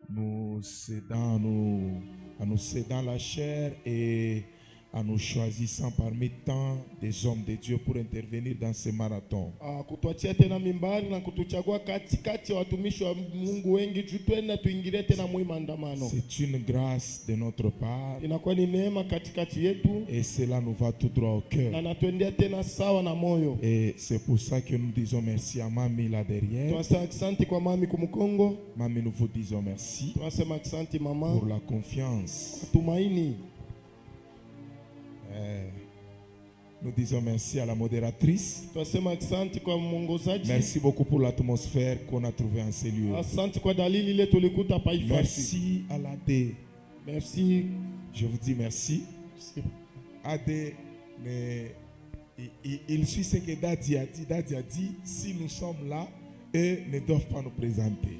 nous cédant la chair et en nous choisissant parmi tant des hommes de Dieu pour intervenir dans ce marathon. Kutuachia tena mimbari na kutuchagua katikati ya watumishi wa Mungu wengi juu twenda tuingilie tena mwi maandamano. C'est une grâce de notre part. Inakuwa ni neema katikati yetu. Et cela nous va tout droit au cœur. Na natuendea tena sawa na moyo. Et c'est pour ça que nous disons merci à Mami là derrière. Tunasema asante kwa mami kumukongo. Mami, nous vous disons merci. Tunasema asante mama pour la confiance. Tumaini. Nous disons merci à la modératrice. Merci beaucoup pour l'atmosphère qu'on a trouvée en ces lieux. Merci à l'AD. Merci. Je vous dis merci. AD, il suit ce que Dadi a dit. Dadi a dit, si nous sommes là, eux ne doivent pas nous présenter.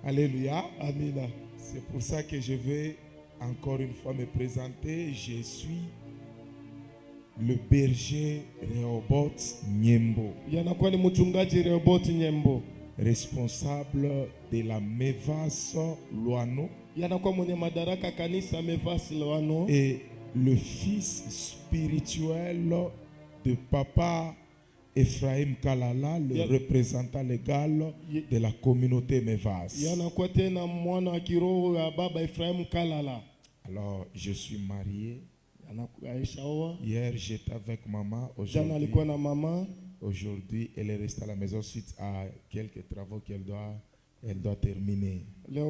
Alléluia. Amen. C'est pour ça que je vais encore une fois me présenter. Je suis le berger Rehoboth Nyembo, responsable de la Mevas Loano et le fils spirituel de Papa Ephraim Kalala, le représentant légal de la communauté Mevas. Alors, je suis marié. Hier, j'étais avec maman. Aujourd'hui, elle est restée à la maison suite à quelques travaux qu'elle doit terminer. Et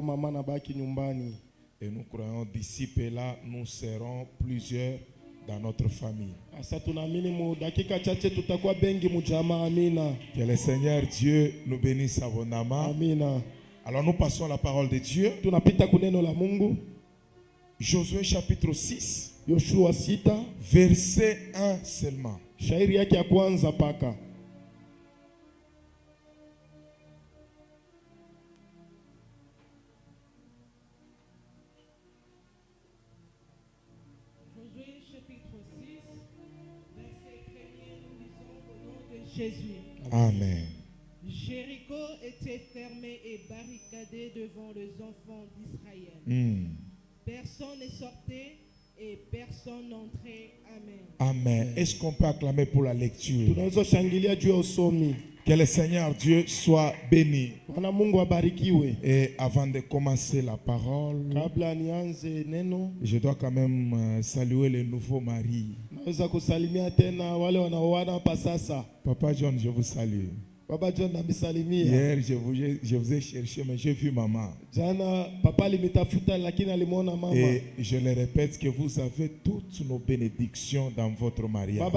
nous croyons d'ici peu là, nous serons plusieurs dans notre famille. Que le Seigneur Dieu nous bénisse abondamment. Alors nous passons à la parole de Dieu. Josué chapitre 6. Yoshua 6 verset 1 seulement. Shairi yake ya kwanza paka. Josué chapitre 6 verset 1er, nous lisons au nom de Jésus. Amen. Jéricho était fermé et barricadé devant les enfants d'Israël. Personne ne sortait et personne n'entrait. Amen. Amen. Est-ce qu'on peut acclamer pour la lecture? Que le Seigneur Dieu soit béni. Et avant de commencer la parole, je dois quand même saluer les nouveaux maris. Papa John, je vous salue. Hier, je vous ai cherché, mais j'ai vu maman. Et je le répète que vous avez toutes nos bénédictions dans votre mariage. Vous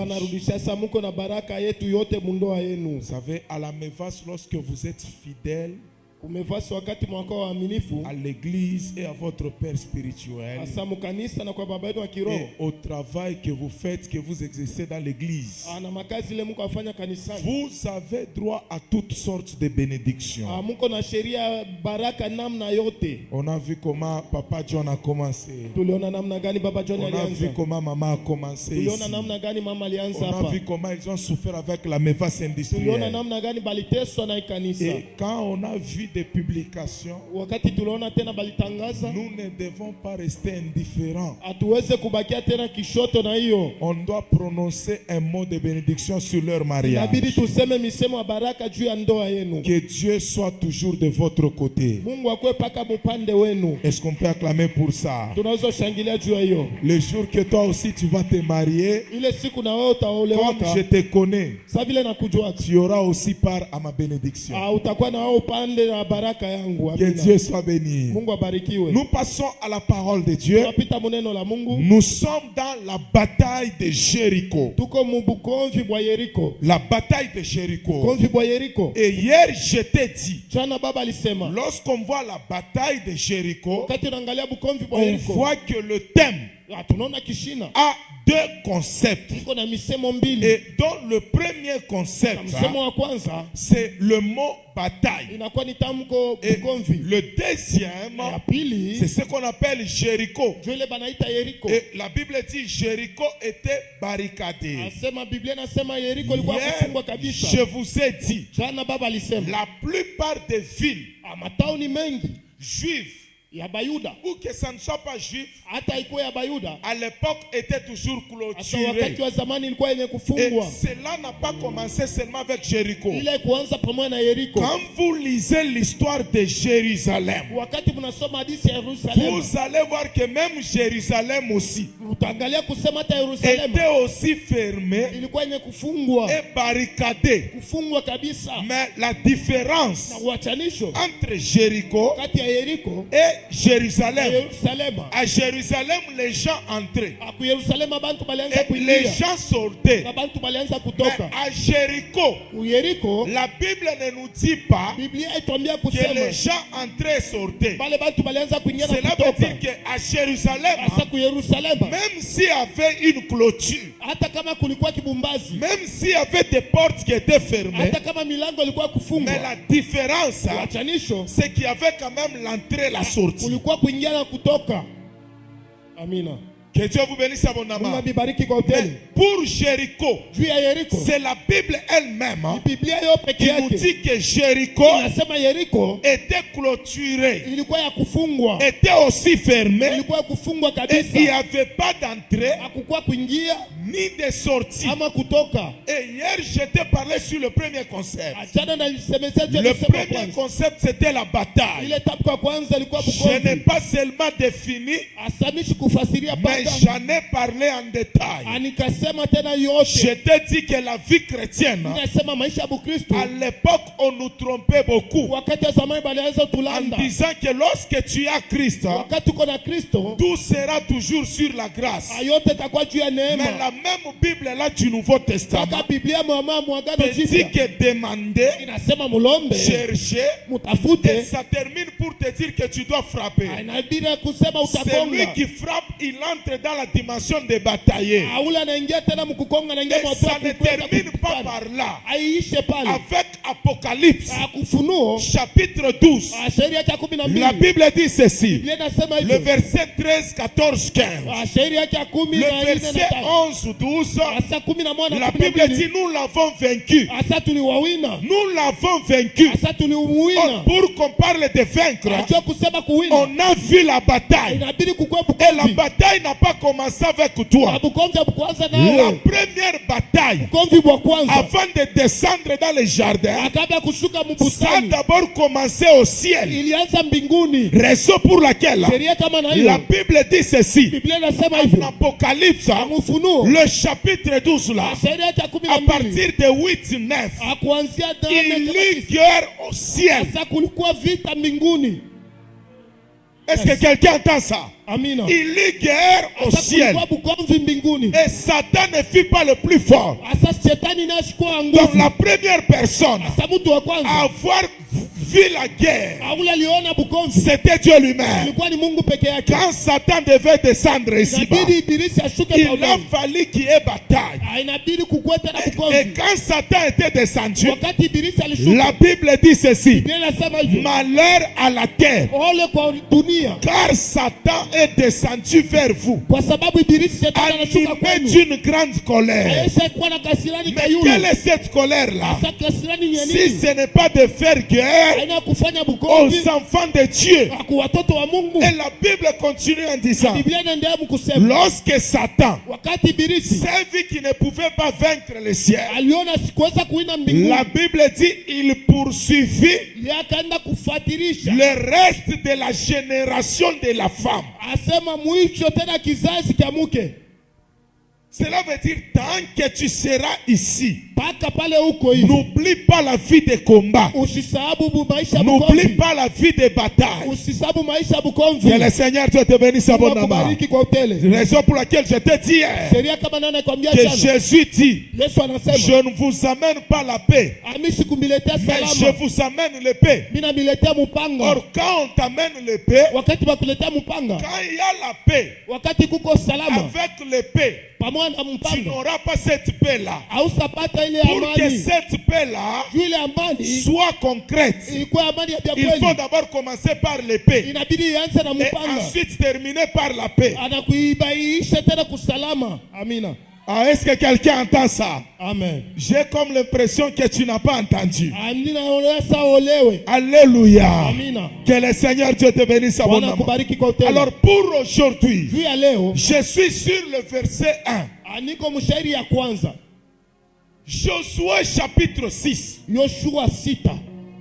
savez, à la Mevas, lorsque vous êtes fidèle à l'église et à votre père spirituel et au travail que vous faites, que vous exercez dans l'église, vous avez droit à toutes sortes de bénédictions. On a vu comment Papa John a commencé. On a vu comment maman a commencé ici. On a vu comment ils ont souffert avec la Mevas industrielle. Et quand on a vu des publications, nous ne devons pas rester indifférents. On doit prononcer un mot de bénédiction sur leur mariage. Que Dieu soit toujours de votre côté. Est-ce qu'on peut acclamer pour ça? Le jour que toi aussi tu vas te marier, comme je te connais, tu auras aussi part à ma bénédiction. Que Dieu soit béni. Nous passons à la parole de Dieu. Nous sommes dans la bataille de Jéricho. La bataille de Jéricho. Et hier, je t'ai dit, lorsqu'on voit la bataille de Jéricho, on voit que le thème a deux concepts. Et dans le premier concept, c'est le mot bataille. Et le deuxième, c'est ce qu'on appelle Jéricho. Et la Bible dit Jéricho était barricadé. Hier, je vous ai dit, la plupart des villes mataoni mengi juifs, ya Bayuda, ou que ça ne soit pas juif, hata ikuwe ya Bayuda, à l'époque était toujours clôturé. wakati wa zamani ilikuwa yenye Et kufungwa. cela n'a pas commencé seulement avec Jéricho. Ile kuanza pamoja na Yeriko. Quand vous lisez l'histoire de Jérusalem, Wakati mnasoma hadithi ya Yerusalemu, vous allez voir que même Jérusalem aussi utaangalia kusema hata Yerusalemu était aussi fermée ilikuwa yenye kufungwa, et barricadée. kufungwa kabisa. Mais la différence Na uachanisho entre Jéricho kati ya Yeriko et na Jérusalem, Yerusalemu, à Jérusalem, les gens entraient ku Yerusalemu bantu balianza et les kuingia gens sortaient. na bantu balianza Mais kutoka. à Jéricho, Yeriko, la Bible ne nous dit pas Biblia itwambia que kusema les gens entraient et sortaient. bale bantu balianza kuingia na Cela veut kutoka. dire qu'à Jérusalem, Asa ku Yerusalemu, même s'il y avait une clôture, hata kama kulikuwa kibumbazi, même s'il y avait des portes qui étaient fermées, hata kama milango ilikuwa mais kufungwa, la différence, uachanisho c'est qu'il y avait quand même l'entrée et la sortie. kulikuwa kuingia na kutoka. Amina. Que Dieu vous bénisse Mungu abondamment. abibariki kwa Mais hoteli. pour Jéricho, Juu ya Yeriko, c'est la Bible elle-même Biblia yo peke qui nous yake dit que Jéricho inasema Yeriko était clôturé, ilikuwa ya kufungwa, était aussi fermé, ilikuwa ya kufungwa et il n'y kabisa, avait pas d'entrée hakukuwa kuingia ni de sortie. ama kutoka. Et hier, j'étais parlé sur le premier concept. Achana na nisemezea juu ya Le kusema premier kwanza. concept, c'était la bataille. Ile tapu kwa kwanza ilikuwa Je n'ai bukonzi. pas seulement défini, Asamishi kufasiria mais paka. j'en ai parlé en détail. Anikasema tena Je yote. t'ai dit que la vie chrétienne, Ninasema maisha ya Bukristo. à l'époque, on nous trompait beaucoup Wakati wa zamani balianza en tulanda. disant que lorsque tu as Christ, Wakati uko na Kristo, tout sera toujours sur la grâce. yote itakuwa juu ya Mais neema. la même Bible là du Nouveau Testament Kaka Biblia mwa mwagano te dit jipya que demander, inasema mulombe, chercher, et mutafute. ça termine pour te dire que tu dois frapper. Inabidi kusema Celui utakonga. qui frappe, il entre dans la dimension de batailler. Ule anaingia tena mkukonga, anaingia Et mwatua ça ne termine pas par là. Aiishe pale. Avec Apocalypse, Kufunuo chapitre 12, sheria ya 12. la Bible dit ceci. Biblia inasema Le hivyo. verset 13, 14, 15. Sheria ya 14 Le na verset 11, 12. Asa 11 na La Bible dit, nous l'avons vaincu. asa tuliwawina. Nous l'avons vaincu. Asa tuliwawina. Pour qu'on parle de vaincre, Acha kusema kuwina. on a vu la bataille. Inabidi kukua Et la bukonzi. bataille n'a pas commencé avec toi. Bukonzi bukwanza La nawe. première bataille, Bukonzi bwa kwanza. avant de descendre dans le jardin, Akaba kushuka ça a mbustani. d'abord commencé au ciel. Ilianza mbinguni. Raison pour laquelle Sheria kama na la hiyo. Bible dit ceci. Biblia inasema En hivyo. Apocalypse, Ufunuo. le chapitre 12 là, Sheria ya à 12. partir de 8, 9, Kuanzia il y guerre au ciel. sasa kulikuwa vita mbinguni. Est-ce que quelqu'un entend ça? Amina. Il y guerre au Sasa ciel. kulikuwa bukomvi mbinguni. Et Satan ne fut pas le plus fort. Sasa shetani nashikwa Donc nguvu. la première personne Sasa mtu wa à kwanza avoir vu la guerre, ule aliona bukomvi. c'était Dieu lui-même. Ilikuwa ni Mungu peke yake. Quand Satan devait descendre ici-bas, Inabidi ibilisi ashuke il a pamoja. fallu qu'il y ait bataille. Inabidi kukweta na Et bukomvi. quand Satan était descendu, Wakati ibilisi alishuka. la Bible dit ceci. Biblia inasema hivyo. Malheur à la terre, Ole kwa dunia. car Satan est descendu vers vous, Kwa sababu ibilisi shetani anashuka animé kwenu. d'une grande colère. Aisha kuwa na kasirani Mais kayuni. quelle est cette colère-là? Sasa kasirani ni ya Si nini? ce n'est pas de faire guerre Haina kufanya aux bukomvi. enfants de Dieu. Kwa watoto wa Mungu. Et la Bible continue en disant, Biblia inaendelea mkusema. lorsque Satan Wakati ibilisi s'est vu qu'il ne pouvait pas vaincre le ciel, aliona sikuweza kuina mbinguni. la Bible dit, il poursuivit Akaenda kufuatilisha. le reste de la génération de la femme. Asema mwisho tena kizazi cha mke. Cela veut dire, tant que tu seras ici, Paka pale huko hivi. n'oublie pas la vie de combat. Usisahabu maisha N'oublie bukomvi. pas la vie de bataille. Usisahabu maisha bukomvi. Que le Seigneur Dieu te bénisse abondamment. Kubariki kwa utele. Raison pour laquelle je te dis hier Sheria kama nani kwambia que jana. Jésus dit, Yesu anasema. je ne vous amène pas la paix, Amisi kumbiletea mais je salama. vous amène le paix. Mina miletea mupanga. Or, quand on t'amène le paix, Wakati bakuletea mupanga. quand il y a la paix, Wakati kuko salama. avec le paix, Pamoja na tu mpanga. n'auras pas cette paix-là. Hausapata ile Pour que amani. cette paix-là Ile amani soit concrète, ilikuwa amani ya il faut kweli. d'abord commencer par le paix Inabidi ianze na et mpanga. ensuite terminer par la paix. Anakuibaiisha tena kusalama. Amina. Ah, est-ce que quelqu'un entend ça? Amen. J'ai comme l'impression que tu n'as pas entendu. Amina olesa olewe. Alléluia. Amina. Que le Seigneur Dieu te bénisse abondamment. Kubariki kwa utele. Alors pour aujourd'hui, Juu ya leo, je suis sur le verset 1. aniko mshairi ya kwanza. Josué chapitre 6. Yoshua 6.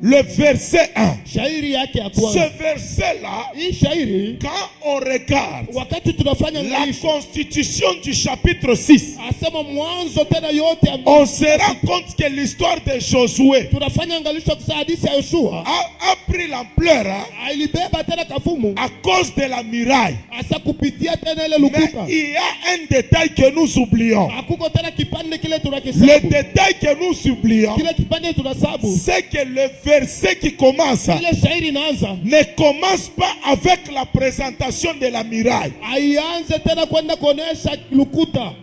Le verset 1. Shairi yake ya Ce kwanza. verset-là, Hii shairi, quand on regarde wakati tunafanya la ngalisho, constitution du chapitre 6, asema mwanzo tena yote ya on se rend compte que l'histoire de Josué tunafanya ngalisho kwa hadithi ya Yoshua a pris l'ampleur ilibeba tena kafumu à cause de la muraille. asa kupitia tena ile Mais lukuta. il y a un détail que nous oublions. Hakuko tena kipande kile Le tunakisabu. détail que nous oublions, Kile kipande tunasabu. c'est que le verset qui commence Ile shairi inaanza. ne commence pas avec la présentation de la muraille. Aianze tena kwenda kuonesha lukuta.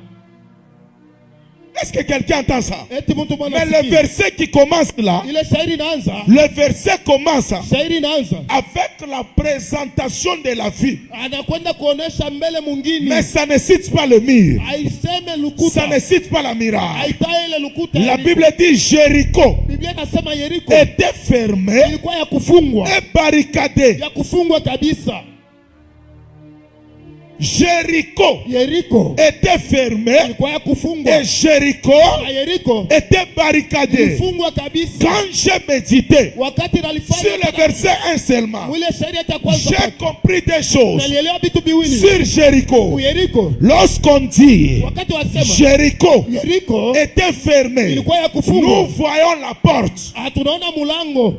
Est-ce que quelqu'un entend ça? Eti mtu mwana Mais le verset qui commence là, ile shairi inaanza. le verset commence Shairi inaanza. avec la présentation de la vie. Anakwenda kuonesha mbele mwingine. Mais ça ne cite pas le mur. Aiseme Ça lukuta. ne cite pas la muraille. Aitaye ile lukuta. La Bible dit Jéricho Biblia inasema Yeriko était fermé ilikuwa ya kufungwa. et barricadé. Ya kufungwa kabisa. Jéricho Yeriko était fermé ilikuwa ya kufungwa. et Jéricho Na Yeriko était barricadé. ilifungwa kabisa. Quand j'ai médité Wakati sur nalifanya le verset 1 seulement, mwile shairi ya kwanza j'ai compris des choses nalielewa vitu viwili. sur Jéricho. Yeriko Lorsqu'on dit wakati wasema Jéricho Yeriko était fermé, ilikuwa ya nous kufungwa. voyons la porte. Tunaona mulango.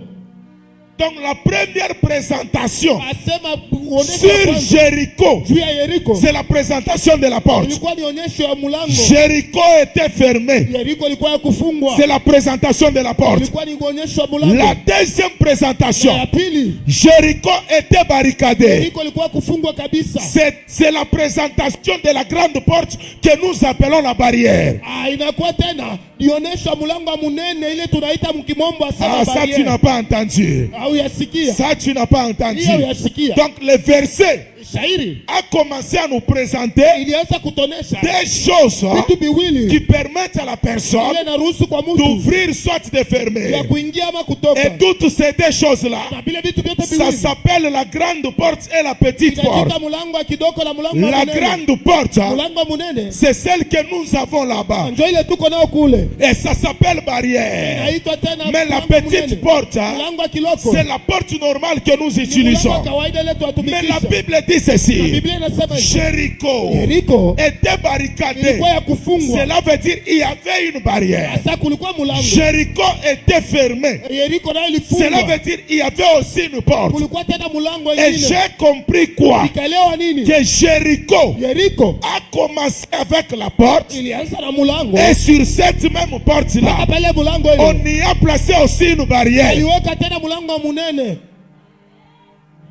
Donc la première présentation Asema uonesha sur kwanza Jéricho, juu ya Yeriko c'est la présentation de la porte. ilikuwa ni onyesho ya mulango. Jéricho était fermé, Yeriko ilikuwa ya kufungwa. c'est la présentation de la porte. Ilikuwa ni onyesho ya mulango. La deuxième présentation, Ya pili Jéricho était barricadé. Yeriko ilikuwa kufungwa kabisa. C'est la présentation de la grande porte que nous appelons la barrière. Inakuwa tena onyesho mulango munene ile tunaita mkimombo asema Ah, ça tu n'as pas entendu. Au yasikia. Ça tu n'as pas entendu. Hiyo yasikia. Donc le verset Shairi a commencé à nous présenter ilianza kutonesha des choses vitu viwili qui permettent à la personne ile naruhusu kwa mtu d'ouvrir soit de fermer. ya kuingia ama kutoka. Et toutes ces deux choses-là, Na vile vitu vyote ça viwili s'appelle la grande porte et la petite porte. inajiita mulango wa kidogo na mulango wa La munene. grande porte, Mulango munene c'est celle que nous avons là-bas. ndio ile tuko nao kule. Et ça s'appelle barrière. Inaitwa tena Mais la mulango petite munene. porte, Mulango wa kiloko. c'est la porte normale que nous Mulango wa utilisons. kawaida ile Mais la tunatumikisha. Bible dit ceci. Biblia inasema Jéricho Yeriko était barricadé. ilikuwa ya kufungwa. Cela veut dire qu'il y avait une barrière. Sasa kulikuwa mulango. Jéricho était fermé. Yeriko nayo Cela ilifungwa. veut dire qu'il y avait aussi une porte. Kulikuwa tena mulango Et ingine. j'ai compris quoi? Ikaelewa nini? Que Jéricho Yeriko a commencé avec la porte. ilianza na mulango. Et sur cette même porte-là, Mpaka pale mulango on ile. y a placé aussi une barrière. Aliweka tena mulango munene.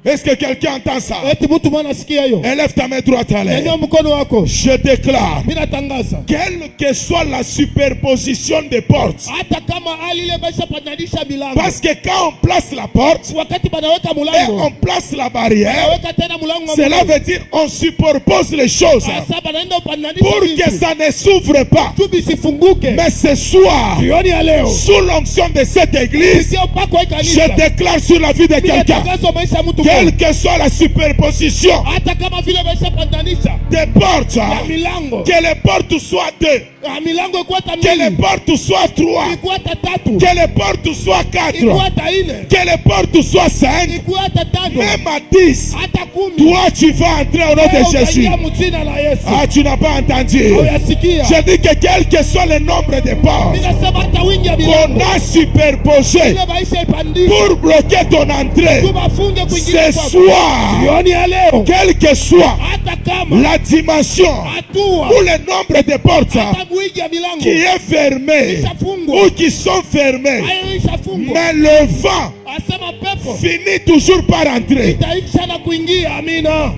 Est-ce que quelqu'un entend ça? Eti mtu mwana sikia hiyo. Élève ta main droite à l'air. Nyanyua mkono wako. Je déclare, Mimi natangaza. quelle que soit la superposition des portes, Hata kama hali ile baisha pananisha milango. parce que quand on place la porte Wakati banaweka et mulango. on place la barrière, Banaweka tena mulango. cela veut dire on superpose les choses Sasa banaenda pananisha. pour que ça ne s'ouvre pas. tu bisifunguke. Mais ce soir, Jioni ya leo. sous l'onction de cette église, Sio pako hii kanisa. je déclare sur la vie de Mimi quelqu'un, natangaza maisha ya mtu. quelle que soit la superposition Hata kama vile baisha pananisha. des portes, Ya milango. que les portes soient deux, Ya milango ikuwa hata que les mbili. portes soient trois, Ikuwa hata tatu. que les portes soient quatre, Ikuwa hata ine. que les portes soient cinq, Ikuwa hata tano. même à 10. Hata kumi. Toi, tu vas entrer au nom de Wewe Jésus. utaingia mjina la Yesu. Ah, tu n'as pas entendu. Uyasikia. Je dis que quel que soit le nombre de portes Ninasema hata wingi ya qu'on milango. a superposé Ile maisha ipandishe. pour bloquer ton entrée, Tubafunge kuingia ce kwako. soir, Jioni ya leo. quelle que soit Hata kama la dimension hatua. ou le nombre de portes Hata wingi ya milango. qui est fermée Ishafungwa. ou qui sont fermées, Hayo ishafungwa. mais le vent Asema pepo finit toujours par entrer.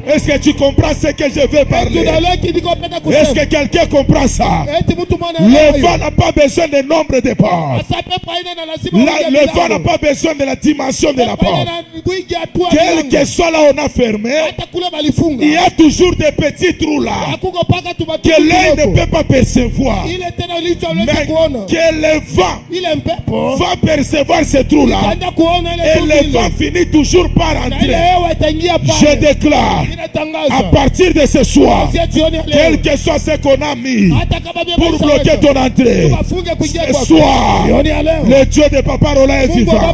Est-ce que tu comprends ce que je vais parler? Est-ce que quelqu'un comprend ça? Le vent n'a pas besoin du nombre de portes. Le vent n'a pas besoin de la dimension de la porte. Quel que soit là où on a fermé, il y a toujours des petits trous là que l'œil ne peut pas percevoir. Mais que le vent va percevoir ces trous là. Et le vent finit toujours par entrer. Je déclare, à partir de ce soir, quel que soit ce qu'on a mis pour bloquer ton entrée, ce soir, le Dieu de Papa Roland est vivant.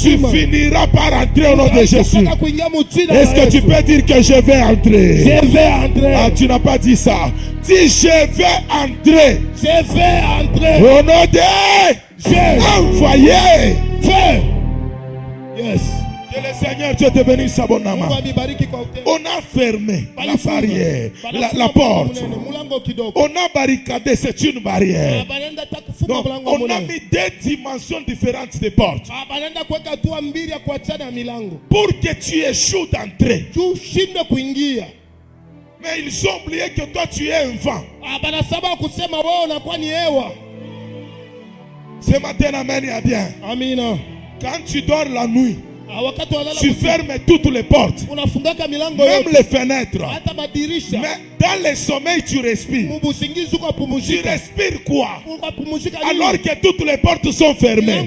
Tu finiras par entrer au nom de Jésus. Est-ce que tu peux dire que je vais entrer? Je vais entrer. Ah, tu n'as pas dit ça. Dis je vais entrer. Je vais entrer. Au nom de envoyé. Yes. Que le Seigneur Dieu te bénisse abondamment. On a fermé la barrière, la porte. On a barricadé, c'est une barrière. Donc, on a mis deux dimensions différentes de portes. Pour que tu échoues d'entrer. Mais ils ont oublié que toi tu es un vent. Ce matin, amen, il y a bien. Amina. Quand tu dors la nuit, tu fermes toutes les portes, même les fenêtres. Mais dans le sommeil, tu respires. Tu respires quoi? Alors que toutes les portes sont fermées.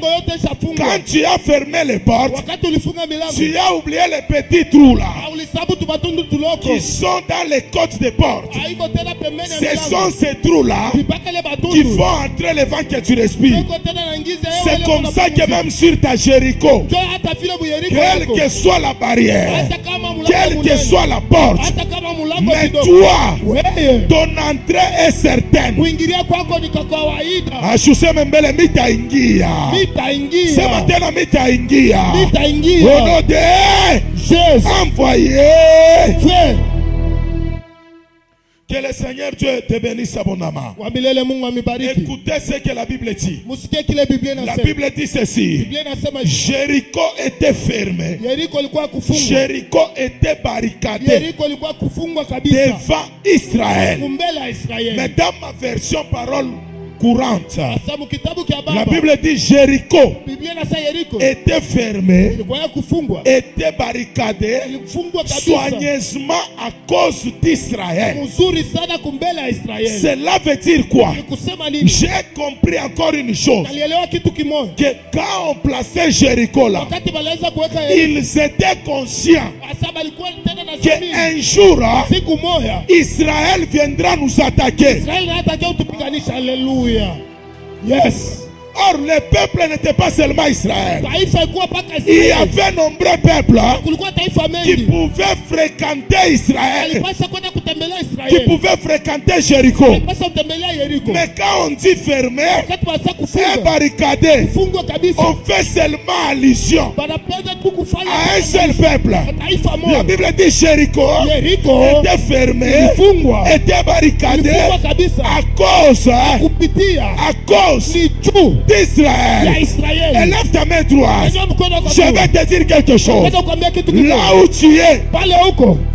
Quand tu as fermé les portes, tu as oublié les petits trous là qui sont dans les côtes des portes. Ce sont ces trous là qui font entrer le vent que tu respires. C'est comme ça que même sur ta Jéricho, quelle que soit la barrière, quelle que soit la porte, mais toi, ton entrée est certaine. Ashuseme mbele mitaingia. Sema tena mitaingia. Au nom de envoyé. Que le Seigneur Dieu te bénisse abondamment. Écoutez ce que la Bible dit. La Bible dit ceci. Jéricho était fermé. Jéricho était barricadé devant Israël. Mais dans ma version parole courante, la Bible dit Jéricho était fermé, était barricadé soigneusement à cause d'Israël. Cela veut dire quoi? J'ai compris encore une chose, que quand on plaçait Jéricho là, ils étaient conscients qu'un jour Israël viendra nous attaquer. Yes. Or, le peuple n'était pas seulement Israël. Il y avait nombreux peuples qui pouvaient fréquenter Israël, qui pouvaient fréquenter Jéricho. Mais quand on dit fermé et barricadé, on fait seulement allusion à un seul peuple. La Bible dit Jéricho était fermé, était barricadé à cause d'Israël. Élève ta main droite. Je vais te dire quelque chose. Là où tu es,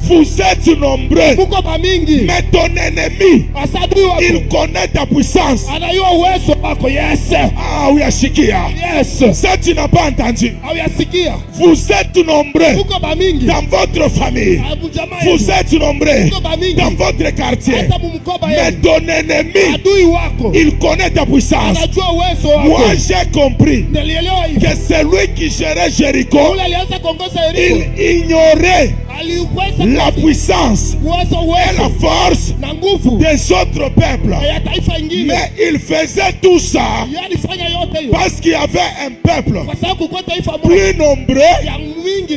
vous êtes nombreux. Mais ton ennemi, il connaît ta puissance. Ah oui, Ashikia. Ça, tu n'as pas entendu. Vous êtes nombreux dans votre famille. Vous êtes nombreux dans votre quartier. Mais ton ennemi, il connaît ta puissance. Moi, j'ai compris que celui qui gérait Jéricho, il ignorait la puissance et la force des autres peuples. Mais il faisait tout ça parce qu'il y avait un peuple plus nombreux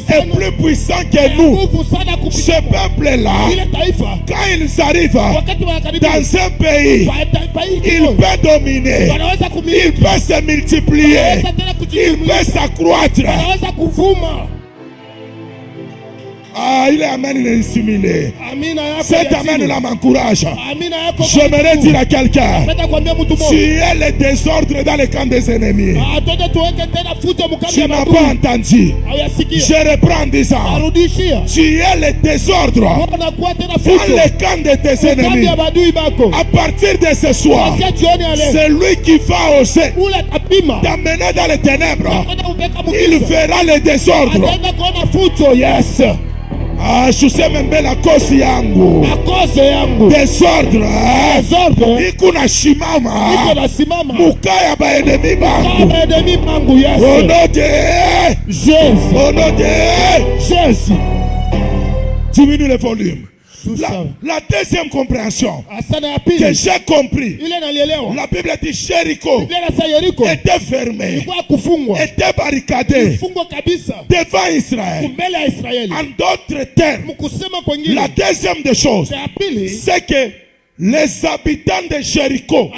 et plus puissant que nous. Ce peuple-là, quand ils arrivent dans un pays, il peut dominer, il peut se multiplier, il peut s'accroître. Ah, il est amen, il est similé. Amina Cet amen là m'encourage. Amina yako. J'aimerais dire à quelqu'un, tu es le désordre dans le camp des ennemis. Tu n'as pas entendu. Je reprends en disant, tu es le désordre dans le camp de tes ennemis. À partir de ce soir, c'est lui qui va oser t'amener dans les ténèbres. Il verra le désordre. Yes. Ah, je sais même bien la cause yangu. Désordre. Ikuna shimama. Mukaya ba ennemi bangu. Au nom de Jésus. Au nom de Jésus. Diminue le volume. La deuxième compréhension que j'ai compris, la Bible dit Jéricho était fermé, était barricadé devant Israël. En d'autres termes, la deuxième des choses, c'est que les habitants de Jéricho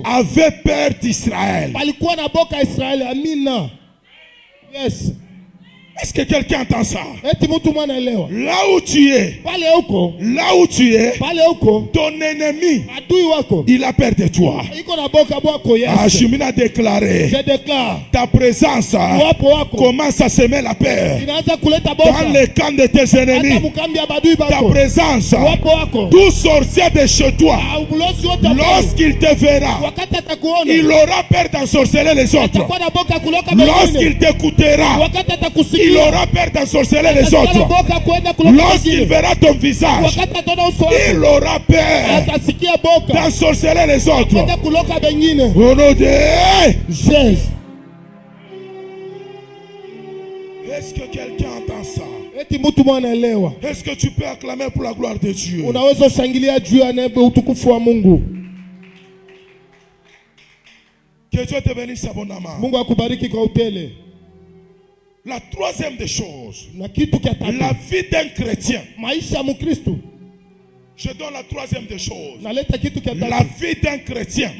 avaient peur d'Israël. Yes. Est-ce que quelqu'un entend ça? Là où tu es, ton ennemi, il a peur de toi. Hachimine a déclaré, je déclare, ta présence commence à semer la peur dans le camp de tes ennemis. Ta présence, tout sorcier de chez toi, lorsqu'il te verra, il aura peur d'ensorceler les autres. Lorsqu'il t'écoutera, il aura peur d'ensorceler les autres. Lorsqu'il verra ton visage, il aura peur d'ensorceler les autres. Au nom de Jésus. Est-ce que quelqu'un entend ça? Est-ce que tu peux acclamer pour la gloire de Dieu? Que Dieu te bénisse abondamment. La troisième des choses, la vie d'un chrétien. Je donne la troisième des choses. La vie d'un chrétien,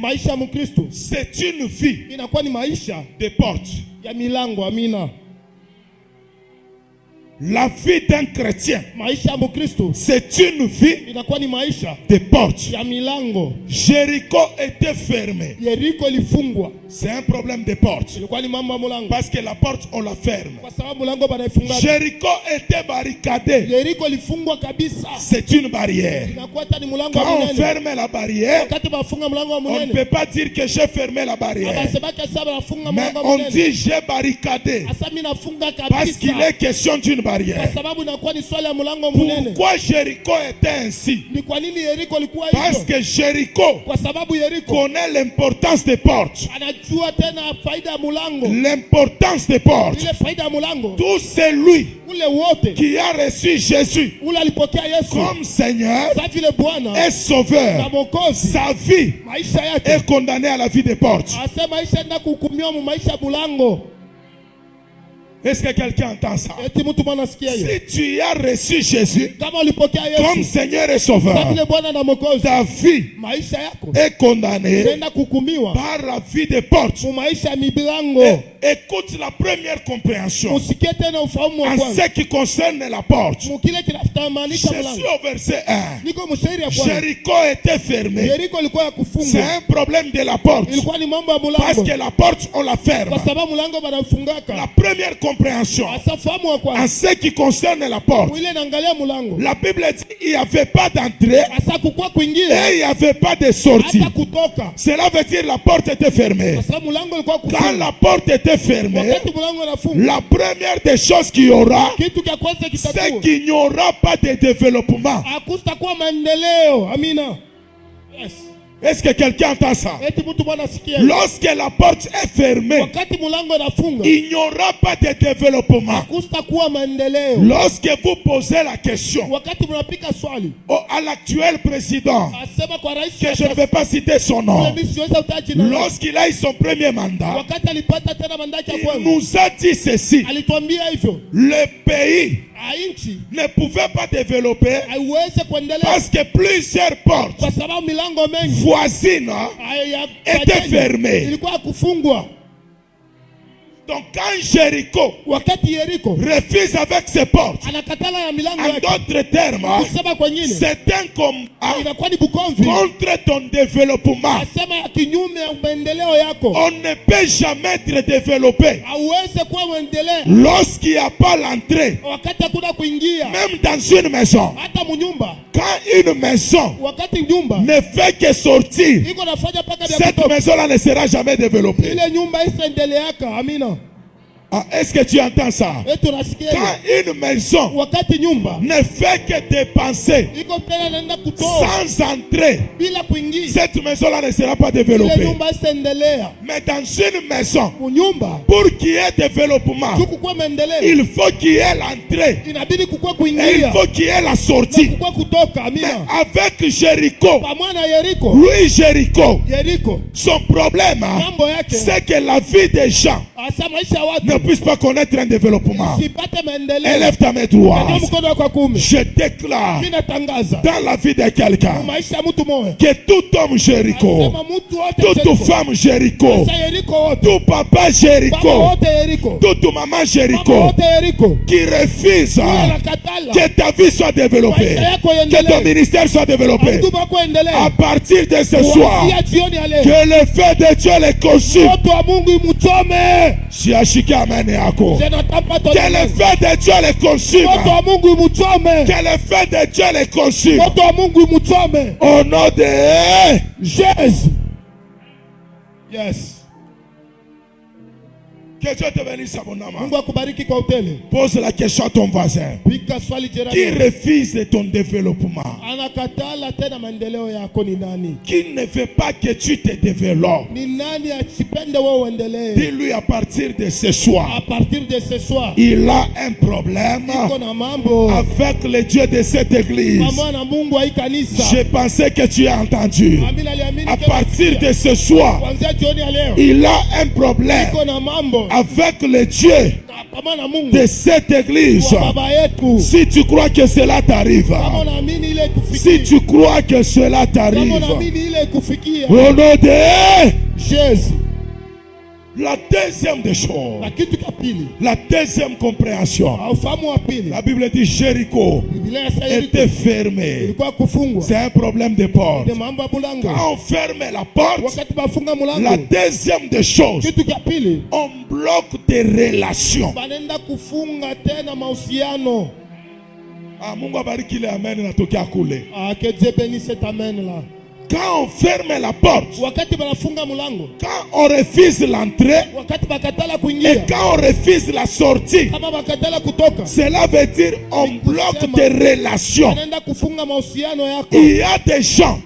c'est une vie de portes. La vie d'un chrétien, c'est une vie de portes. Jéricho était fermé. C'est un problème de porte. Parce que la porte, on la ferme. Jéricho était barricadé. C'est une barrière. Quand on ferme la barrière, on ne peut pas dire que j'ai fermé la barrière. Mais on dit j'ai barricadé. Parce qu'il est question d'une barrière. Pourquoi Jéricho était ainsi? Parce que Jéricho connaît l'importance des portes. L'importance des portes. Tout celui qui a reçu Jésus comme Seigneur et Sauveur, sa vie est condamnée à la vie des portes. Est-ce que quelqu'un entend ça? Si tu as reçu Jésus comme Seigneur et Sauveur, ta vie est condamnée par la vie des portes. Écoute la première compréhension en ce qui concerne la porte. Je suis au verset 1. Jéricho était fermé. C'est un problème de la porte. Parce que la porte, on la ferme. La première compréhension en ce qui concerne la porte. La Bible dit qu'il n'y avait pas d'entrée et il n'y avait pas de sortie. Cela veut dire la porte était fermée. Quand la porte était fermée, la première des choses qu'il y aura, c'est qu'il n'y aura pas de développement. Est-ce que quelqu'un entend ça? Lorsque la porte est fermée, il n'y aura pas de développement. Lorsque vous posez la question à l'actuel président, que je ne vais pas citer son nom, lorsqu'il a eu son premier mandat, il nous a dit ceci: le pays ne pouvait pas développer parce que plusieurs portes voisines étaient fermées. Donc quand Jéricho refuse avec ses portes, en d'autres termes, c'est un combat contre ton développement. On ne peut jamais être développé lorsqu'il n'y a pas l'entrée. Même dans une maison, quand une maison ne fait que sortir, cette maison-là ne sera jamais développée. Ah, est-ce que tu entends ça? Quand une maison ne fait que dépenser sans entrer, cette maison-là ne sera pas développée. Mais dans une maison, pour qu'il y ait développement, il faut qu'il y ait l'entrée et il faut qu'il y ait la sortie. Mais avec Jéricho, lui Jéricho, son problème, c'est que la vie des gens ne puisse pas connaître un développement. Élève ta main droite. Je déclare dans la vie de quelqu'un que tout homme Jéricho, toute femme Jéricho, tout papa Jéricho, toute maman Jéricho qui refuse que ta vie soit développée, que ton ministère soit développé, à partir de ce soir, que le feu de Dieu les consume. Que le feu de Dieu les consume. Que le feu de Dieu les consume. Au nom de Jésus. Yes. Que Dieu te bénisse abondamment. Pose la question à ton voisin. Qui refuse ton développement? Qui ne veut pas que tu te développes? Dis-lui à partir de ce soir. Il a un problème avec le Dieu de cette église. Je pensais que tu as entendu. À partir de ce soir, il a un problème avec le Dieu de cette église. Si tu crois que cela t'arrive, si tu crois que cela t'arrive, au nom de Jésus. La deuxième des choses, la deuxième compréhension, la Bible dit Jéricho était fermé. C'est un problème de porte. Quand on ferme la porte, la deuxième des choses, on bloque des relations. Ah, Mungu abariki le amen na tokia kule. Que Dieu bénisse cet amen là. Quand on ferme la porte, quand on refuse l'entrée et quand on refuse la sortie, cela veut dire on bloque des relations. Il y a des gens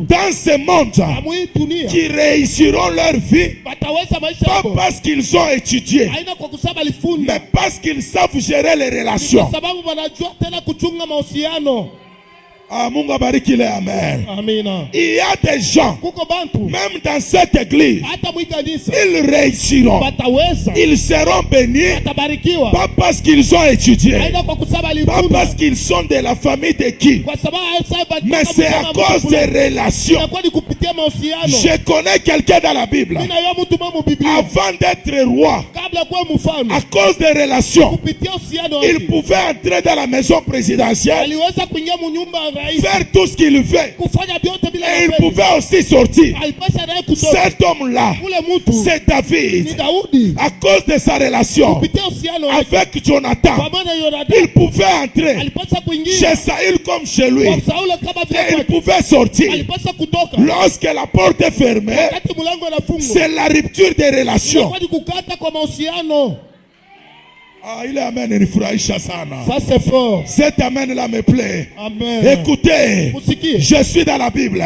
dans ce monde qui réussiront leur vie pas parce qu'ils ont étudié, mais parce qu'ils savent gérer les relations. Ah, Mungu abariki le amen. Il y a des gens, même dans cette église, ils réussiront, ils seront bénis, pas parce qu'ils ont étudié, pas parce qu'ils sont de la famille de qui, mais c'est à cause des relations. Je connais quelqu'un dans la Bible, avant d'être roi, à cause des relations, il pouvait entrer dans la maison présidentielle, faire tout ce qu'il veut, et il pouvait aussi sortir. Cet homme-là, c'est David. À cause de sa relation avec Jonathan, il pouvait entrer chez Saül comme chez lui, et il pouvait sortir. Lorsque la porte est fermée, c'est la rupture des relations. Ah, il est amen, il furahisha sana. Ça c'est fort. Cet amen là me plaît. Amen. Écoutez, je suis dans la Bible.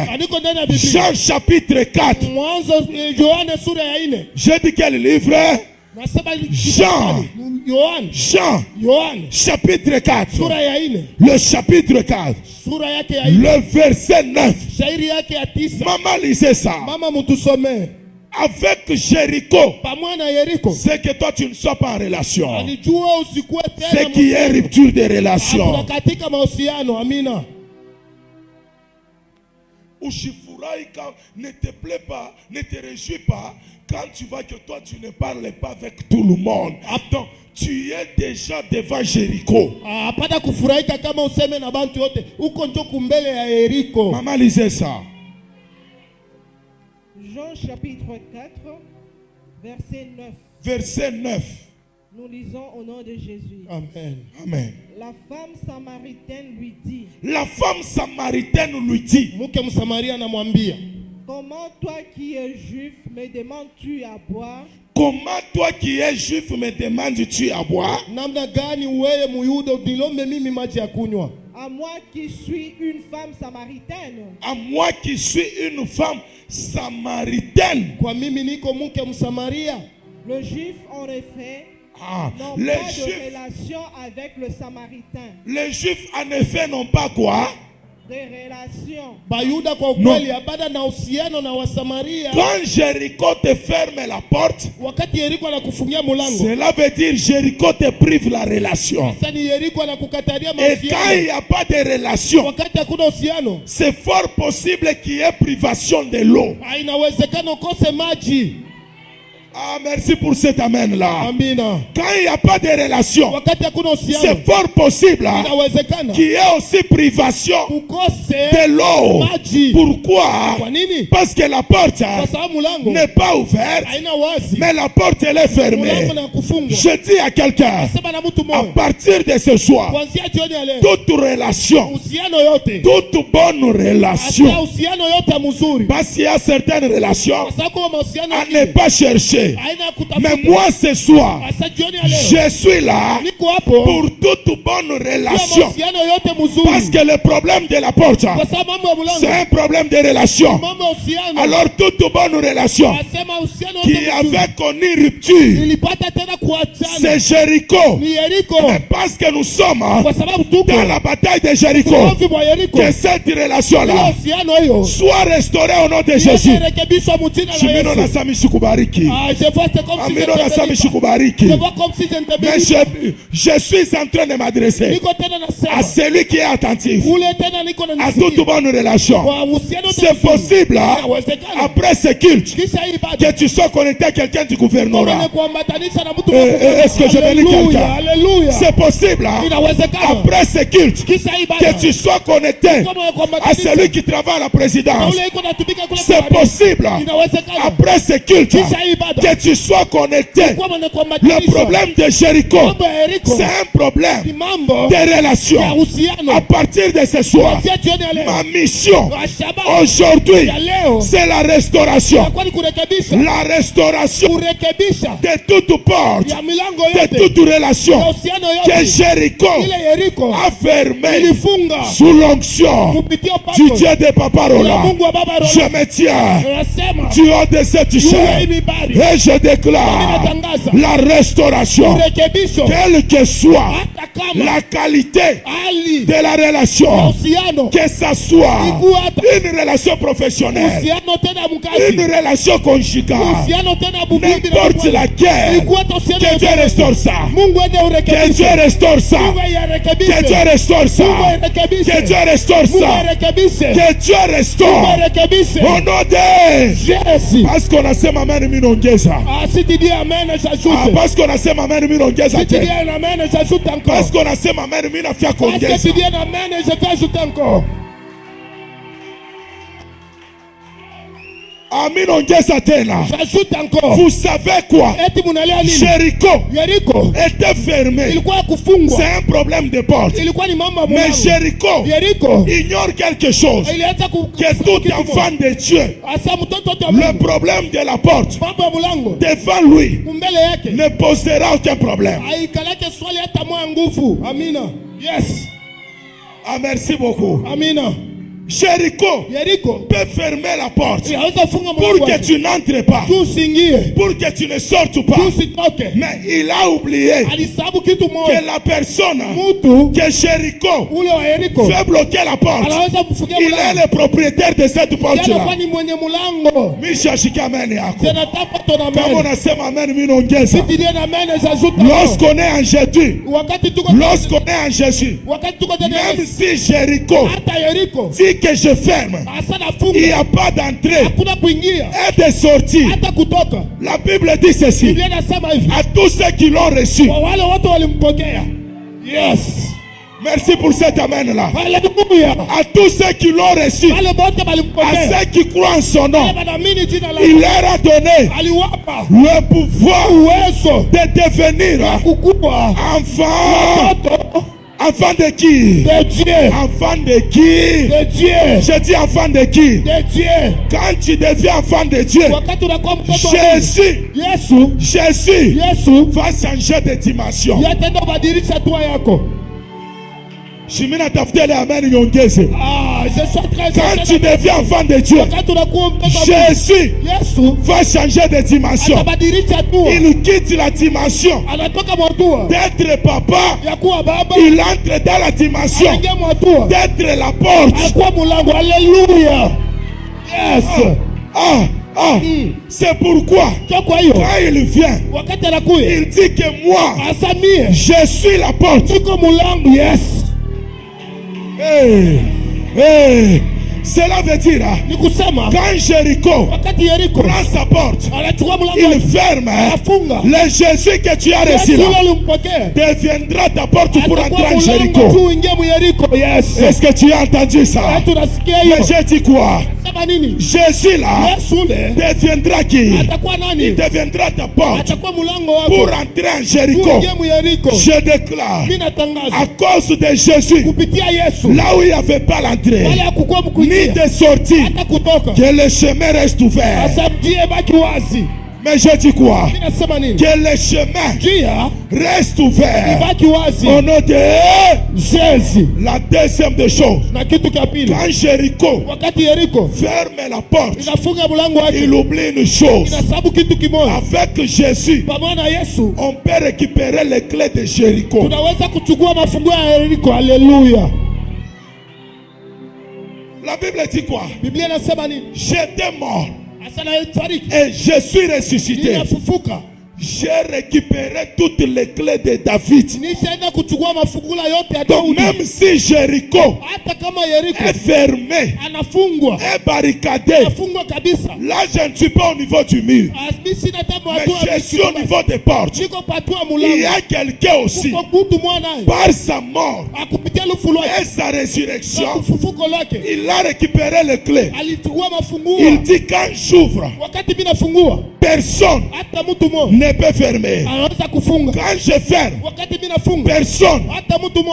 Jean chapitre 4. J'ai dit quel livre? Jean chapitre 4. Le chapitre 4. Le verset 9. Maman lisez ça. Avec Jéricho, c'est que toi tu ne sois pas en relation. C'est qu'il y a une rupture de relation. Ushifurahi quand ne te plaît pas, ne te réjouis pas quand tu vois que toi tu ne parles pas avec tout le monde. Donc tu es déjà devant Jéricho. Apana kufurahika kama useme na bantu yote uko njoo mbele ya Yeriko. Maman lisez ça. Jean chapitre 4 verset 9. Verset 9. Nous lisons au nom de Jésus. Amen. Amen. La femme samaritaine lui dit. La femme samaritaine lui dit. Mke Msamaria anamwambia. Comment toi qui es juif me demandes-tu à boire? Comment toi qui es juif me demandes-tu à boire? Namna gani wewe Muyuda unilombe mimi maji ya kunywa? À moi qui suis une femme samaritaine. À moi qui suis une femme samaritaine. Kwa mimi niko mke Msamaria. Le juif en effet n'ont les pas juifs, de relation avec le samaritain. Les juifs en effet n'ont pas quoi? Des relations. Bayuda kwa ukweli abada na uhusiano na Wasamaria. Quand Jéricho te ferme la porte, wakati Yeriko anakufungia mulango, cela veut dire Jéricho te prive la relation. Sasa ni Yeriko anakukatalia mahusiano. Et quand il n'y a pas de relation, wakati hakuna uhusiano, c'est fort possible qu'il y ait privation de l'eau. Inawezekana ukose maji. Ah, merci pour cet amen-là. Amina. Quand il n'y a pas de relation, c'est fort possible qu'il y ait aussi privation de l'eau. Pourquoi? Parce que la porte n'est pas ouverte, mais la porte elle est fermée. Je dis à quelqu'un, à partir de ce soir, toute relation, toute bonne relation, parce qu'il y a certaines relations à ne pas chercher. Mais moi ce soir, je suis là pour toute bonne relation. Parce que le problème de la porte, c'est un problème de relation. Alors toute bonne relation qui avait connu rupture, c'est Jéricho. Mais parce que nous sommes dans la bataille de Jéricho, que cette relation-là soit restaurée au nom de Jésus. Je vois comme si je ne te bénis. Mais je suis en train de m'adresser à celui qui est attentif à toute bonne relation. C'est possible après ce culte que tu sois connecté à quelqu'un du gouvernorat. Est-ce que je bénis quelqu'un? C'est possible après ce culte que tu sois connecté à celui qui travaille à la présidence. C'est possible après ce culte que tu sois connecté. Le problème de Jéricho, c'est un problème de relation. À partir de ce soir, ma mission aujourd'hui, c'est la restauration. La restauration de toute porte, de toute relation que Jéricho a fermée sous l'onction du Dieu de Paparola. Je me tiens du haut de cette chaîne et je déclare la restauration, quelle que soit la qualité de la relation, que ça soit une relation professionnelle, une relation conjugale, n'importe laquelle, que Dieu restaure ça, que Dieu restaure ça, que Dieu restaure ça, que Dieu restaure ça, que Dieu restaure au nom de Jésus. Parce qu'on a sema amen minongeza. Si tu dis amen, j'ajoute. Parce qu'on a sema amen minongeza. Si tu dis amen, j'ajoute encore. Parce qu'on a sema amen minafia kongeza. Parce que tu dis amen, je t'ajoute encore. J'ajoute encore. Vous savez quoi? Jéricho était fermé. C'est un problème de porte. Mais Jéricho ignore quelque chose. Que tout enfant de Dieu, le problème de la porte devant lui ne posera aucun problème. Yes. Ah, merci beaucoup. Amina. Jéricho peut fermer la porte pour que tu n'entres pas, pour que tu ne sortes pas. Mais il a oublié que la personne que Jéricho fait bloquer la porte, il est le propriétaire de cette porte-là. Lorsqu'on est en Jésus, même si Jéricho dit que je ferme, il n'y a pas d'entrée et de sortie. La Bible dit ceci. À tous ceux qui l'ont reçu. Yes. Merci pour cet amen-là. À tous ceux qui l'ont reçu, à ceux qui croient en son nom, il leur a donné le pouvoir de devenir enfant de qui? De Dieu. Enfant de qui? De Dieu. Je dis enfant de qui? De Dieu. Quand tu deviens enfant de Dieu, Jésus va changer de dimension. Quand tu deviens enfant de Dieu, Jésus va changer de dimension. Il quitte la dimension d'être papa. Il entre dans la dimension d'être la porte. Alléluia. Yes. C'est pourquoi quand il vient, il dit que moi, je suis la porte. Yes. Cela veut dire quand Jéricho prend sa porte, il ferme. Le Jésus que tu as reçu là deviendra ta porte pour entrer en Jéricho. Est-ce que tu as entendu ça? Mais j'ai dit quoi? Jésus là deviendra qui? Il deviendra ta porte pour entrer en Jéricho. Je déclare, à cause de Jésus, là où il n'y avait pas l'entrée ni de sortie, que le chemin reste ouvert. Mais je dis quoi? Que le chemin reste ouvert au nom de Jésus. La deuxième des choses, quand Jéricho ferme la porte, il oublie une chose. Avec Jésus, on peut récupérer les clés de Jéricho. Alléluia. La Bible dit quoi? J'étais mort et je suis ressuscité. J'ai récupéré toutes les clés de David. Donc même si Jéricho est fermé, est barricadé, là je ne suis pas au niveau du mur, mais je suis au niveau des portes. Il y a quelqu'un aussi, par sa mort et sa résurrection, il a récupéré les clés. Il dit quand j'ouvre, personne ne peut fermer. Quand je ferme, personne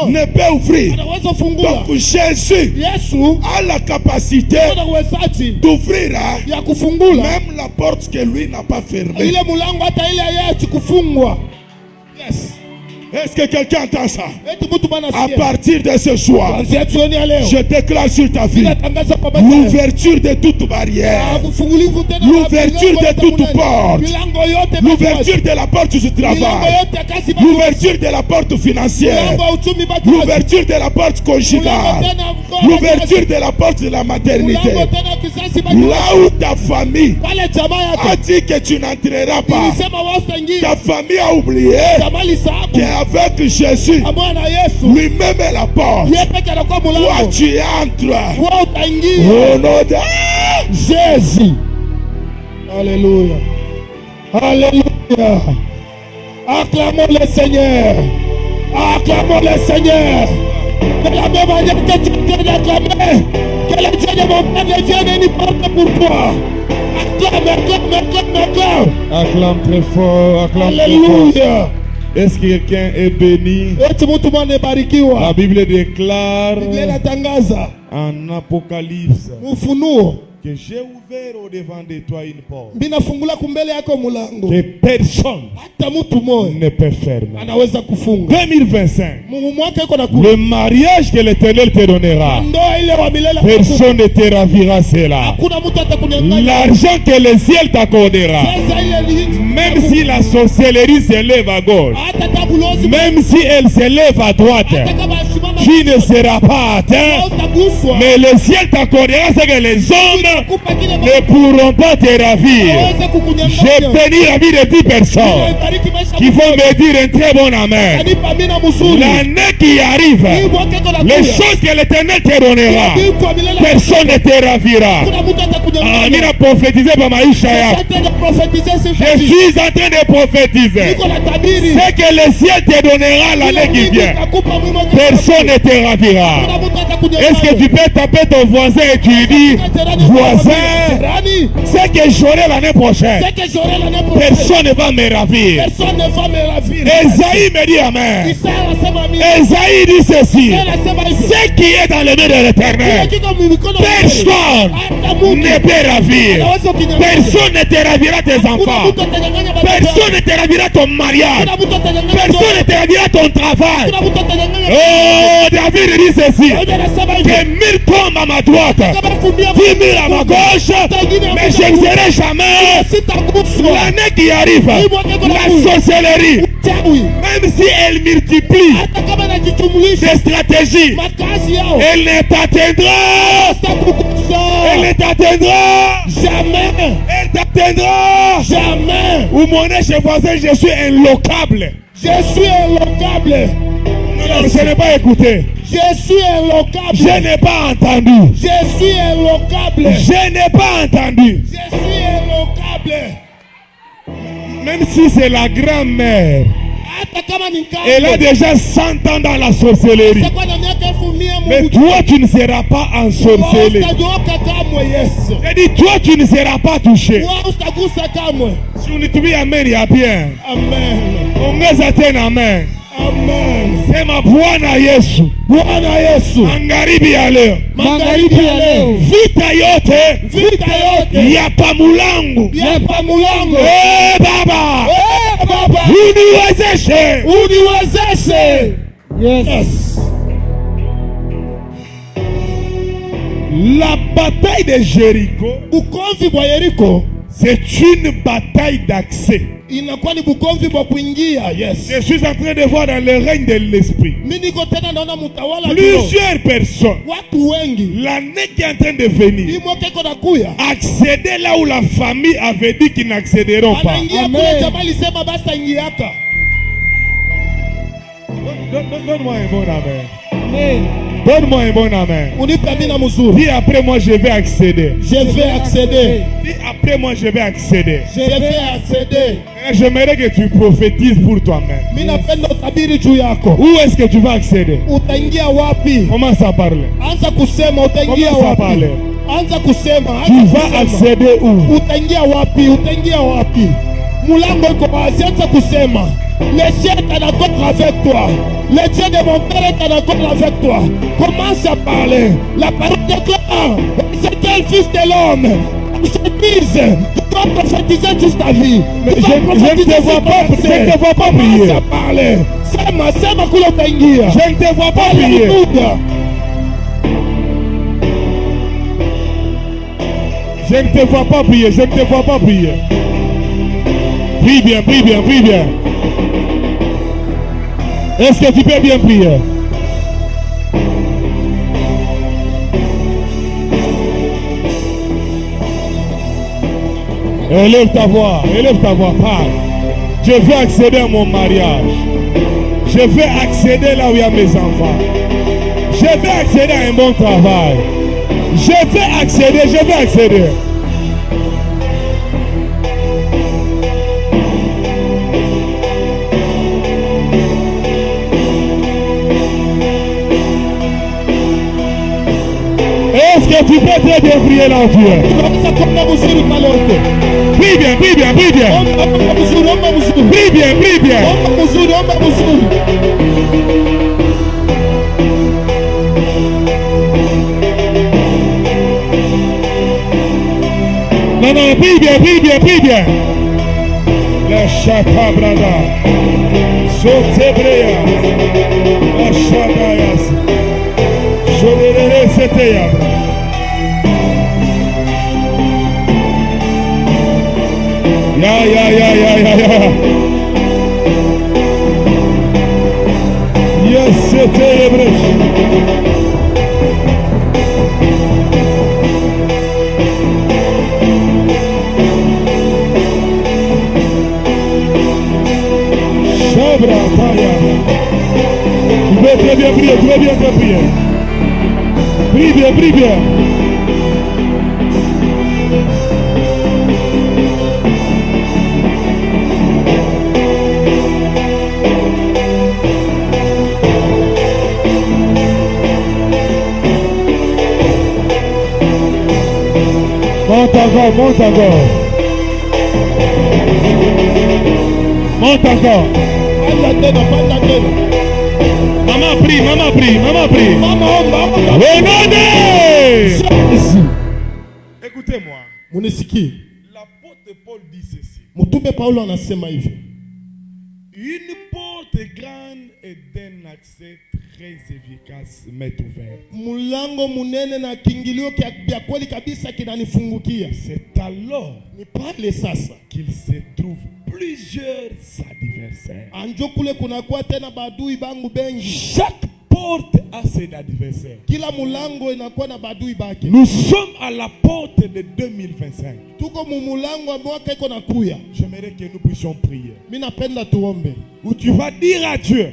ne peut ouvrir. Donc Jésus a la capacité d'ouvrir même la porte que lui n'a pas fermée. Yes. Est-ce que quelqu'un entend ça? À partir de ce soir, je déclare sur ta vie l'ouverture de toute barrière, l'ouverture de toute porte, l'ouverture de la porte du travail, l'ouverture de la porte financière, l'ouverture de la porte conjugale, l'ouverture de la porte de la maternité. Là où ta famille a dit que tu n'entreras pas, ta famille a oublié qu'avec Jésus, lui-même est la porte. Toi tu entres au nom de Jésus. Alléluia. Alléluia. Acclamons le Seigneur. Acclamons le Seigneur. De la même manière que tu viens d'acclamer, que le Dieu de mon Père vienne une porte pour toi. Acclame. Acclame très fort. Acclame Alléluia. très fort. Est-ce que quelqu'un est béni? La Bible déclare en Apocalypse que j'ai ouvert au devant de toi une porte que personne ne peut fermer. 2025, le mariage que l'Éternel te donnera, personne ne te ravira cela. L'argent que le ciel t'accordera, même si la sorcellerie s'élève à gauche, même si elle s'élève à droite, tu ne seras pas atteint, mais le ciel t'accordera ce que les hommes ne pourront pas te ravir. J'ai béni la vie de 10 personnes qui vont me dire un très bon amen. L'année qui arrive, les choses que l'Éternel te donnera, personne ne te ravira. Amen a prophétisé par Maïcha. Je suis en train de prophétiser ce que le ciel te donnera l'année qui vient. Personne ne te ravira. Est-ce que tu peux taper ton voisin et tu lui dis, voisin, ce que j'aurai l'année prochaine, personne ne va me ravir. Esaïe me dit amen. Esaïe dit ceci, ce qui est dans les mains de l'Éternel, personne ne peut ravir. Personne ne te ravira tes enfants. Personne ne te ravira ton mariage. Personne ne te ravira ton travail. Oh, David dit ceci, que 1000 tombent à ma droite, 10 000 à ma gauche, mais je n'exercerai jamais l'année qui arrive, la sorcellerie. Même si elle multiplie des stratégies, elle ne t'atteindra. Elle ne t'atteindra jamais. Elle t'atteindra jamais. Ou mon chez voisin, je suis inlocable. Je suis inlocable. Non, je n'ai pas écouté. Je suis inlocable. Je n'ai pas entendu. Je suis inlocable. Je n'ai pas entendu. Je suis inlocable. Même si c'est la grand-mère, elle a déjà 100 ans dans la sorcellerie. Mais toi, tu ne seras pas ensorcelé. J'ai dit, toi, tu ne seras pas touché. Si on dit amen, il y a bien. Amen. On met amen. Amen. Sema Bwana Yesu. Bwana Yesu. Magharibi ya leo. Magharibi ya leo. Vita yote ya pamulangu. Ya pamulangu. Baba. Baba. Uniwezeshe. Uniwezeshe. Yes. La bataille de Jéricho. Ukomvi bwa Yeriko. C'est une bataille d'accès. Yes. Je suis en train de voir dans le règne de l'esprit plusieurs personnes. L'année qui est en train de venir, accéder là où la famille avait dit qu'ils n'accéderont pas. Donne-moi un bon amen. Donne-moi un bon amen. Dis après moi je vais accéder. Je vais accéder. Dis après moi je vais accéder. Je vais accéder. J'aimerais que tu prophétises pour toi-même. Où est-ce que tu vas accéder? Commence à parler. Commence à parler. Tu vas accéder où? Le ciel est d'accord avec toi. Le Dieu de mon père est d'accord avec toi. Commence à parler. La parole déclare, c'est quel fils de l'homme se tu dois prophétiser juste ta vie. Mais je ne te vois pas prier. Commence à parler. Je ne te vois pas prier. Je ne te vois pas prier. Je ne te vois pas prier. Prie bien, prie bien, prie bien. Est-ce que tu peux bien prier? Élève ta voix, parle. Je veux accéder à mon mariage. Je veux accéder là où il y a mes enfants. Je veux accéder à un bon travail. Je veux accéder. Est-ce que tu peux très bien prier là où tu es? Prie bien. Prie bien. Non, prie bien. La chata brada. Sotebreya. La chata yas. Jodere seteya. Ya. Yes, c'était bien, prie bien, prie. Prie bien. Monte encore. Monte encore. Maman prie. Écoutez-moi. L'apôtre Paul dit ceci. Une porte grande et d'un accès très efficace m'est ouverte. C'est alors qu'il se trouve plusieurs adversaires. Chaque porte a ses adversaires. Nous sommes à la porte de 2025. J'aimerais que nous puissions prier. Où tu vas dire à Dieu,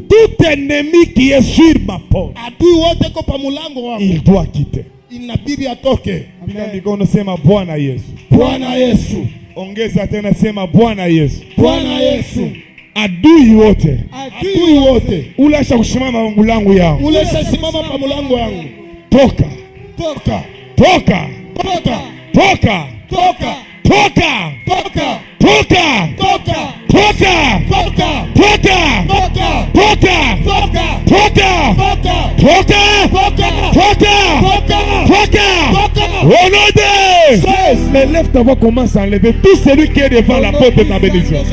tout ennemi qui est sur ma porte, il doit quitter. Sema Bwana Yesu. Ongeza tena sema Bwana Yesu. Adui wote ulasha kusimama mulango yangu. Toka. Lève ta voix, commence à enlever tout celui qui est devant la porte de ta bénédiction.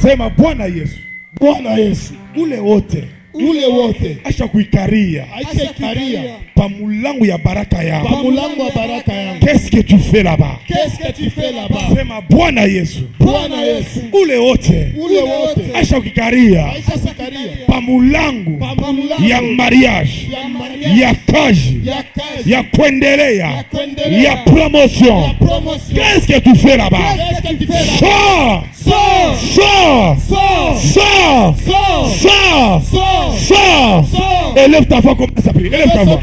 Sema Bwana Yesu. Ule wote acha kuikaria pamulangu ya baraka yangu. Qu'est-ce que tu fais là-bas? Sema Bwana Yesu. Ule wote acha kuikaria pamulangu ya mariage, ya kazi, ya kuendelea, ya promotion. Qu'est-ce que tu fais là-bas? Sors. Élève ta voix, commence à prier. Élève ta voix.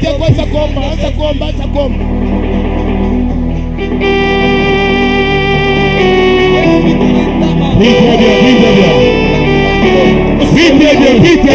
Vite bien.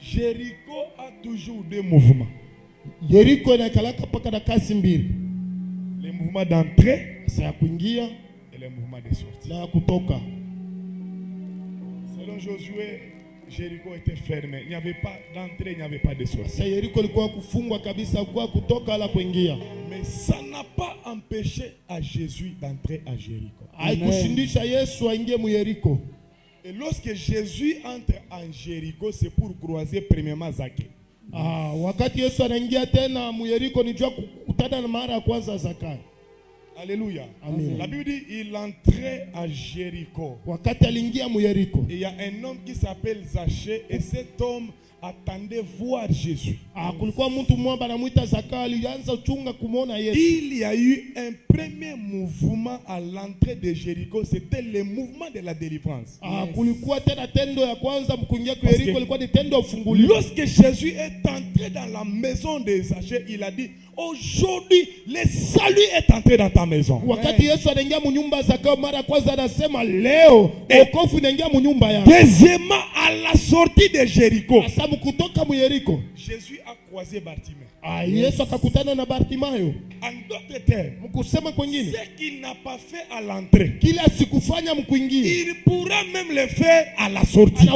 Jéricho a toujours deux mouvements. Les mouvements d'entrée et les mouvements de sortie. Selon Josué, Jéricho était fermé. Il n'y avait pas d'entrée, il n'y avait pas de sortie. Mais ça n'a pas empêché à Jésus d'entrer à Jéricho. Et lorsque Jésus entre en Jéricho, c'est pour croiser premièrement Zaché. Alléluia. Amen. La Bible dit il entrait à Jéricho. Et il y a un homme qui s'appelle Zaché et cet homme attendait voir Jésus. Il y a eu un premier mouvement à l'entrée de Jéricho, c'était le mouvement de la délivrance. Lorsque Jésus est entré dans la maison de Zaché, il a dit aujourd'hui le salut est entré dans ta maison. Deuxièmement, à la sortie de Jéricho, Jésus a croisé Bartimée. En d'autres termes, ce qu'il n'a pas fait à l'entrée, il pourra même le faire à la sortie. À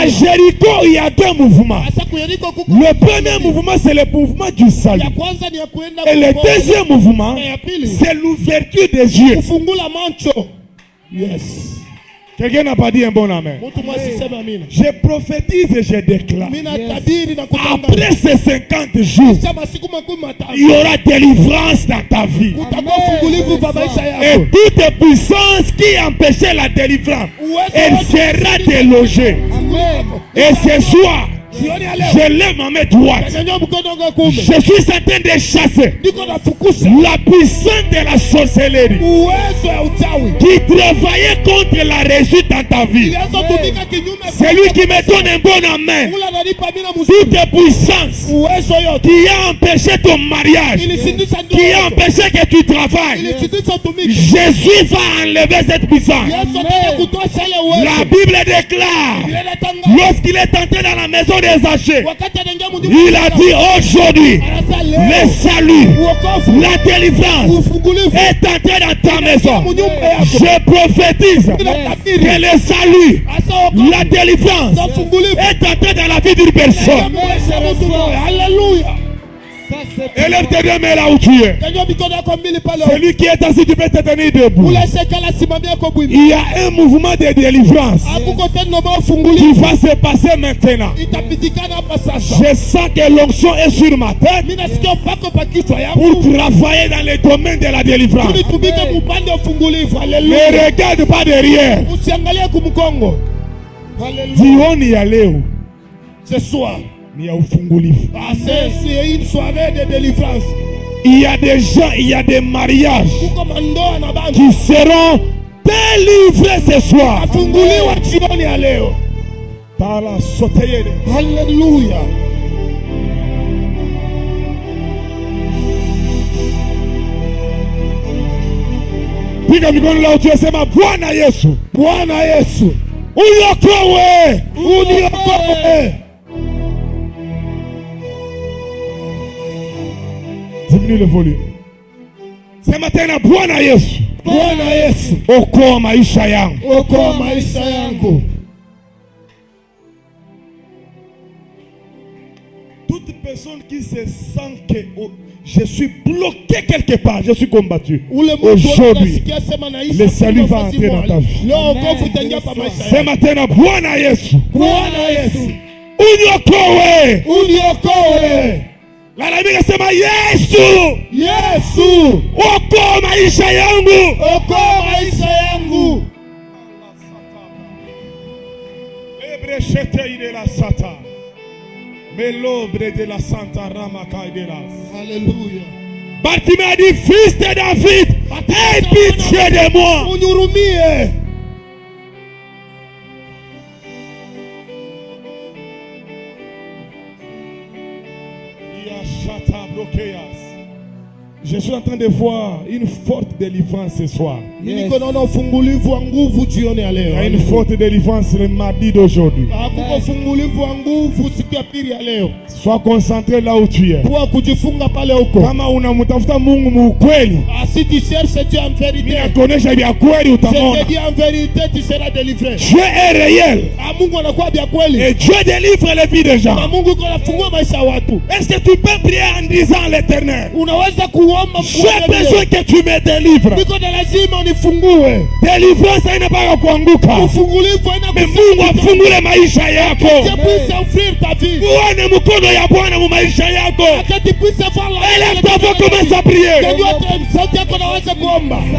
Jéricho, il y a deux mouvements. Le premier mouvement, c'est le mouvement du salut. Et le deuxième mouvement, c'est l'ouverture des yeux. Yes. Quelqu'un n'a pas dit un bon amen. Je prophétise et je déclare. Après ces 50 jours, il y aura délivrance dans ta vie. Et toute puissance qui empêchait la délivrance, elle sera délogée. Et ce soir, je lève ma main droite. Je suis en train de chasser la puissance de la sorcellerie qui travaillait contre la réussite dans ta vie. C'est lui qui me donne un bon amen. Toute puissance qui a empêché ton mariage, qui a empêché que tu travailles, Jésus va enlever cette puissance. La Bible déclare, lorsqu'il est entré dans la maison de Zaché, il a dit aujourd'hui le salut, la délivrance est entrée dans ta maison. Je prophétise que le salut, la délivrance est entrée dans la vie d'une personne. Alléluia. Élève tes deux mains là où tu es. Celui qui est assis, tu peux te tenir debout. Il y a un mouvement de délivrance qui va se passer maintenant. Je sens que l'onction est sur ma tête pour travailler dans le domaine de la délivrance. Ne regarde pas derrière. Dis on y allait. Ce soir, c'est une soirée de délivrance. Il y a des gens, il y a des mariages qui seront délivrés ce soir. Par la sauter. Alléluia. Piga mikono la utu sema Bwana Yesu. Bwana Yesu. Uniokoe. Uniokoe. Diminue le volume. Sema tena Bwana Yesu. Bwana Yesu. Okoa maisha yangu. Okoa maisha yangu. Toute personne qui se sent que je suis bloqué quelque part, je suis combattu. Aujourd'hui, le salut va entrer dans ta vie. Ce matin, Bwana Yesu. Bwana Yesu. Uniokoe. Uniokoe. La Bible sema Yesu. Yesu. Okoa maisha yangu. Okoa maisha yangu. Ebrechete ide la sata. Melobre de la Santa Ramaka de las. Alléluia. Bartimée a dit, fils de David, aie pitié de moi. Unyurumie. Je suis en train de voir une forte délivrance ce soir. Il y a une forte délivrance le mardi d'aujourd'hui. Sois concentré là où tu es. Kama unamtafuta Mungu mukweli, si tu cherches Dieu en vérité, minakuonesha vya kweli utaona. Je te dis en vérité, tu seras délivré. Dieu est réel. Et Dieu délivre les vies des gens. Est-ce que tu peux prier en disant à l'Éternel, j'ai besoin que tu me délivres. Délivrance haina mpaka kuanguka. Mungu afungule maisha yako. Uone mkono ya Bwana mu maisha yako. Élève ta voix, commence à prier.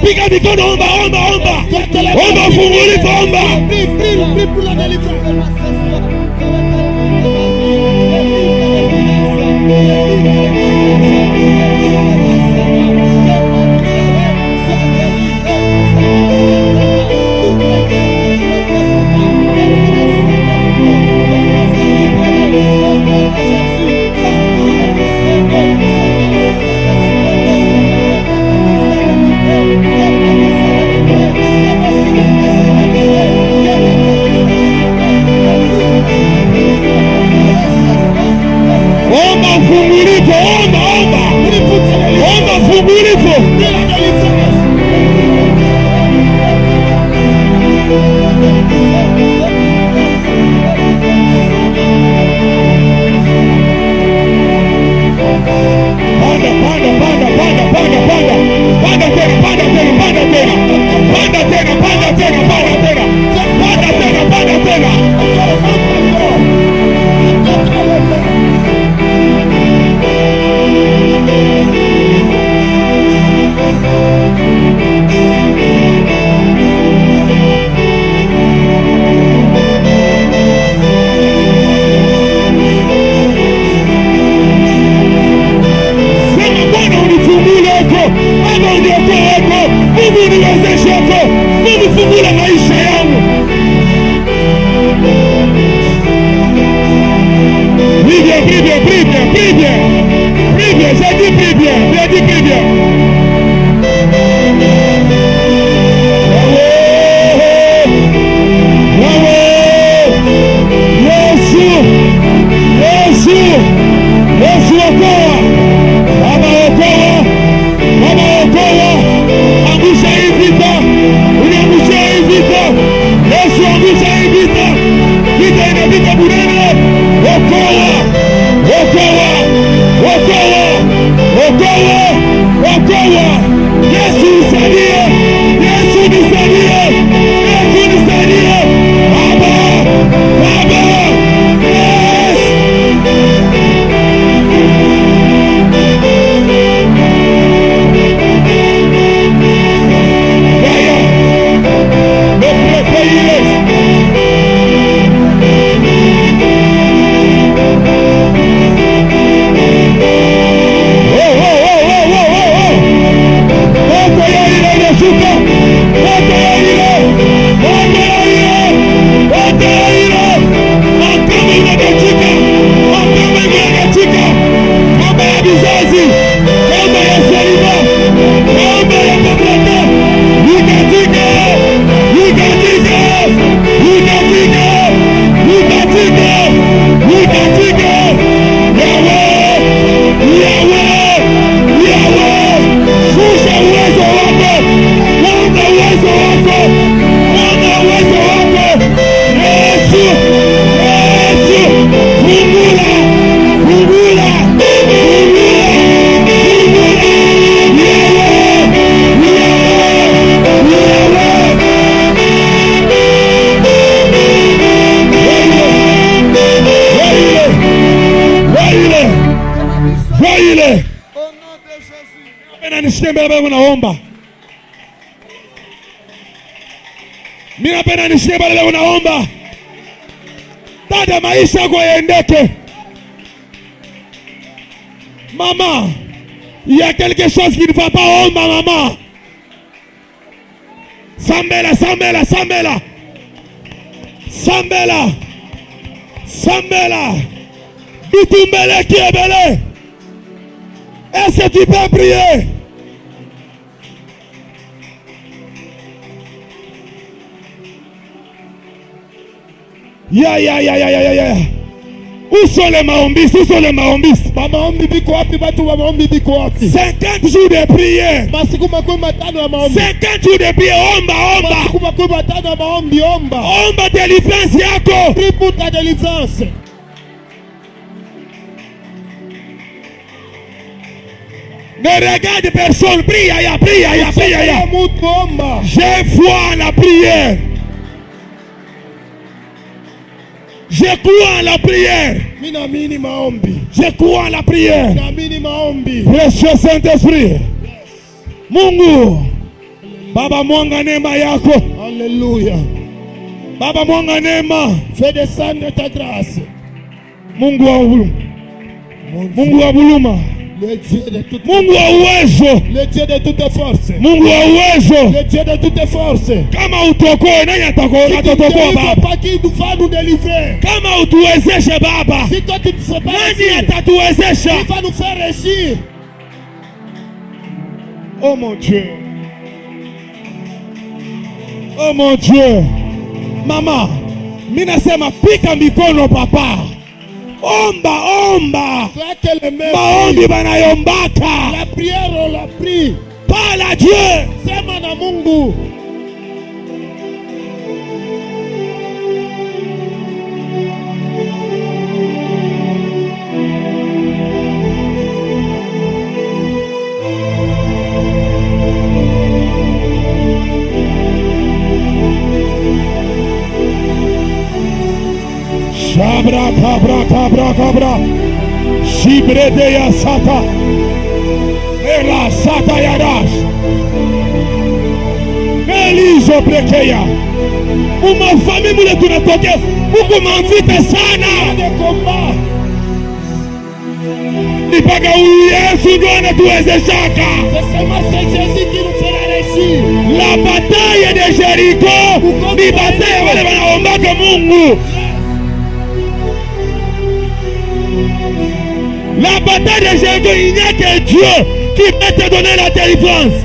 Piga mikono, omba, omba, omba. Omba fungulifu, omba. Prie pour la délivrance. Unaomba. Mimi napenda nisikie pale unaomba. Dada, maisha yako yaendeke. Maman, il y a quelque chose qui ne va pas, omba maman. Sambela, sambela, sambela. Sambela. Sambela. Bitumbele qui est belé. Est-ce que tu peux prier? Où sont les maombistes? Où sont les maombistes? 50 jours de prière. 50 jours de prière. Omba délivrance yako. Prie pour ta délivrance. Ne regarde personne. Prie. J'ai foi en la prière. Je crois en la prière. Je crois en la prière. Précieux Saint-Esprit. Mungu. Baba mwanga neema yako. Alléluia. Baba mwanga neema. Fais descendre ta grâce. Mungu wa buluma. Mungu wa buluma. Le Dieu de toute Mungu wa uwezo. Le Dieu de toute force. Mungu wa uwezo. Le Dieu de toute force. Kama utokoe nani atatokoa baba? Pas qui va nous délivrer. Kama utuwezeshe baba. Si toi tu ne sais pas, nani atatuwezesha? qui va nous faire réussir? Oh mon Dieu. Oh mon Dieu. Mama, mina sema pika mikono papa. Omba. Maombi banayombaka. La prière on la prie. Parle à Dieu. Sema na Mungu. Cabra. Shibrede ya sata. Ela sata ya dash. Elizo prekeya. Uma famille mule tunatoke. Mungu manvite sana. Nipaka Yesu ndio anatuwezeshaka. C'est Jésus qui nous fera réussir. La bataille de Jéricho. Ni bataille wale wanaombaka Mungu. La bataille de Jéricho, il n'y a que Dieu qui peut te donner la délivrance.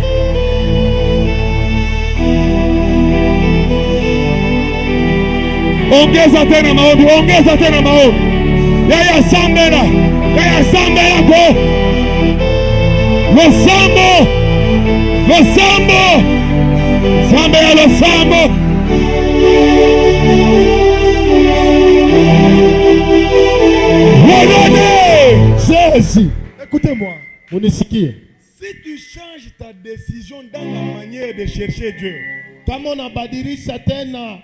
Ongeza tena maombi. Yaya sambela ko. Lo sambo. Sambela lo sambo. Jésus, écoutez-moi, munisikie. Si tu changes ta décision dans la manière de chercher Dieu, kama unabadilisha tena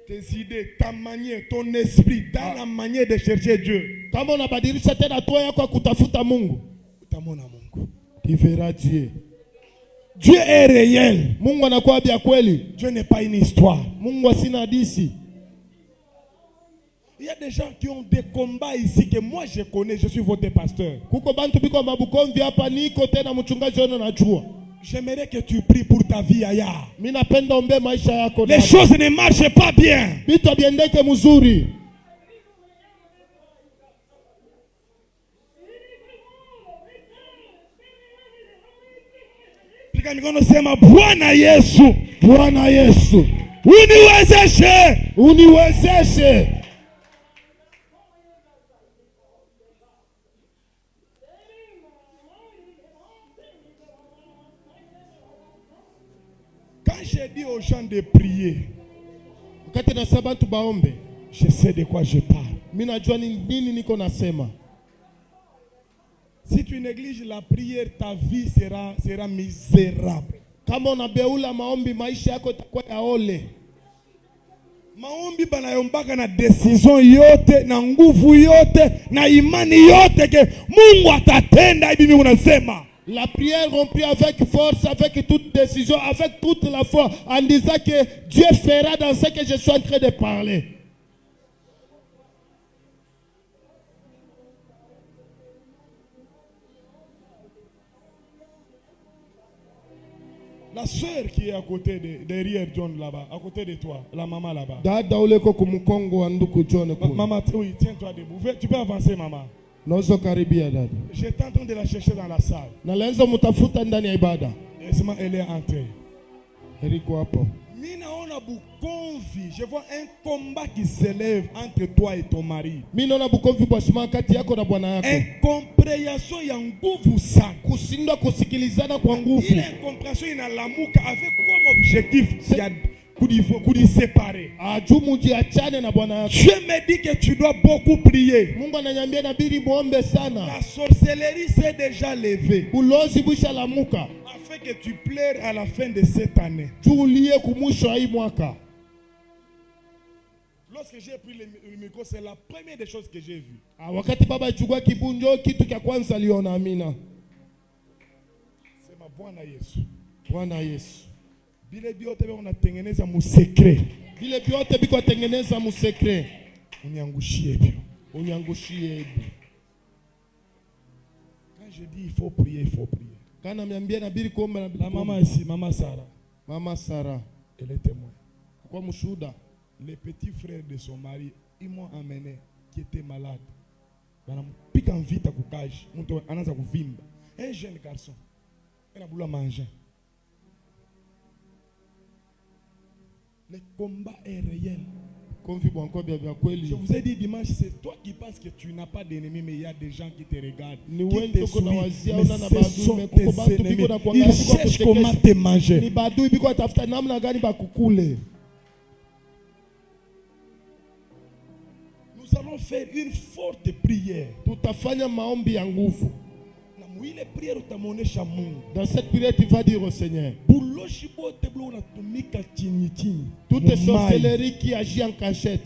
tes idées, ta manière, ton esprit dans la manière de chercher Dieu, kama unabadilisha tena toa yako kutafuta Mungu, utamwona Mungu. Tu verras Dieu. Dieu est réel. Mungu anakuwa bia kweli. Dieu n'est pas une histoire. Mungu asina hadithi. Il y a des gens qui ont des combats ici que moi je connais, je suis votre pasteur. Kuko bantu biko mabukomvi hapa niko tena mchungaji wenu najua. J'aimerais que tu pries pour ta vie aya. Mimi napenda ombe maisha yako. Les choses ne marchent pas bien. Vitu biendeke mzuri. Pika mikono sema Bwana Yesu. Bwana Yesu. Uniwezeshe. Quand j'ai dit aux gens de prier, je sais de quoi je parle. Si tu négliges la prière, ta vie sera misérable. Maombi banayombaka na decision yote na nguvu yote na imani yote ke Mungu atatenda hivi mimi unasema. La prière remplie avec force, avec toute décision, avec toute la foi, en disant que Dieu fera dans ce que je suis en train de parler. La sœur qui est à côté derrière John là-bas, à côté de toi, la maman là-bas. Maman, oui, tiens-toi debout. Tu peux avancer, maman. J'étais en train de la chercher dans la salle. Elle est entrée. Je vois un combat qui s'élève entre toi et ton mari. Incompréhension ya nguvu sana. Kushindwa kusikilizana kwa nguvu. Ile incompréhension inalamuka avec comme objectif de séparer. Dieu me dit que tu dois beaucoup prier. La sorcellerie s'est déjà levée. Afin que tu pleures à la fin de cette année. Lorsque j'ai pris le micro, c'est la première des choses que j'ai vues. C'est ma Bwana Yesu. Bile biote unatengeneza mu secret. Bile biote biko tengeneza mu secret. Uniangushie bio. Uniangushie bio. Quand je dis il faut prier, il faut prier. Kana miambia na bili kuomba na bili. La maman ici, maman Sarah. Maman Sarah, elle est témoin. Kwa mshuhuda. Les petits frères de son mari, ils m'ont amené qui était malade. Banampika vite à kukage, mtu anaanza kuvimba. Un jeune garçon. Il a voulu manger. Le combat est réel. Je vous ai dit dimanche, c'est toi qui penses que tu n'as pas d'ennemis, mais il y a des gens qui te regardent, qui te suivent. Mais ce sont tes ennemis. Ils cherchent comment te manger. Nous allons faire une forte prière. Dans cette prière, tu vas dire au Seigneur toutes les sorcelleries qui agissent en cachette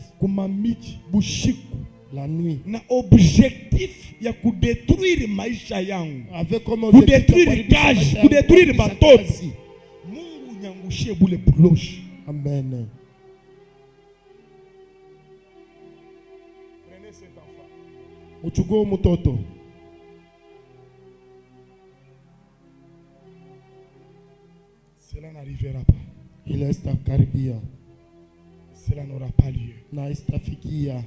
la nuit, objectif ya kudétruire maisha yangu, avec comme kudétruire kazi, kudétruire batoto. Mungu nyangushie bule buloshi. Amen. Prenez cet enfant. Uchukue mtoto. Cela n'arrivera pas. Il est karibia. Cela n'aura pas lieu. Na istafikia.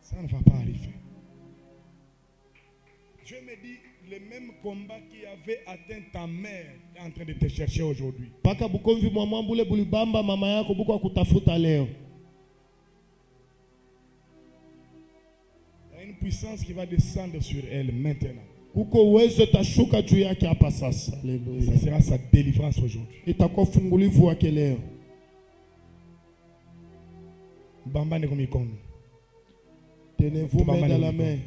Ça ne va pas arriver. Dieu me dit le même combat qui avait atteint ta mère est en train de te chercher aujourd'hui. Paka bukomvi mwa mbule bulibamba mama yako buko akutafuta leo. Il y a une puissance qui va descendre sur elle maintenant. Uko uwezo tashuka juu yake hapa sasa. Haleluya. Ça sera sa délivrance aujourd'hui. Itakuwa fungulivu wake leo. Bambane kwa mikono. Tenez-vous main dans la main.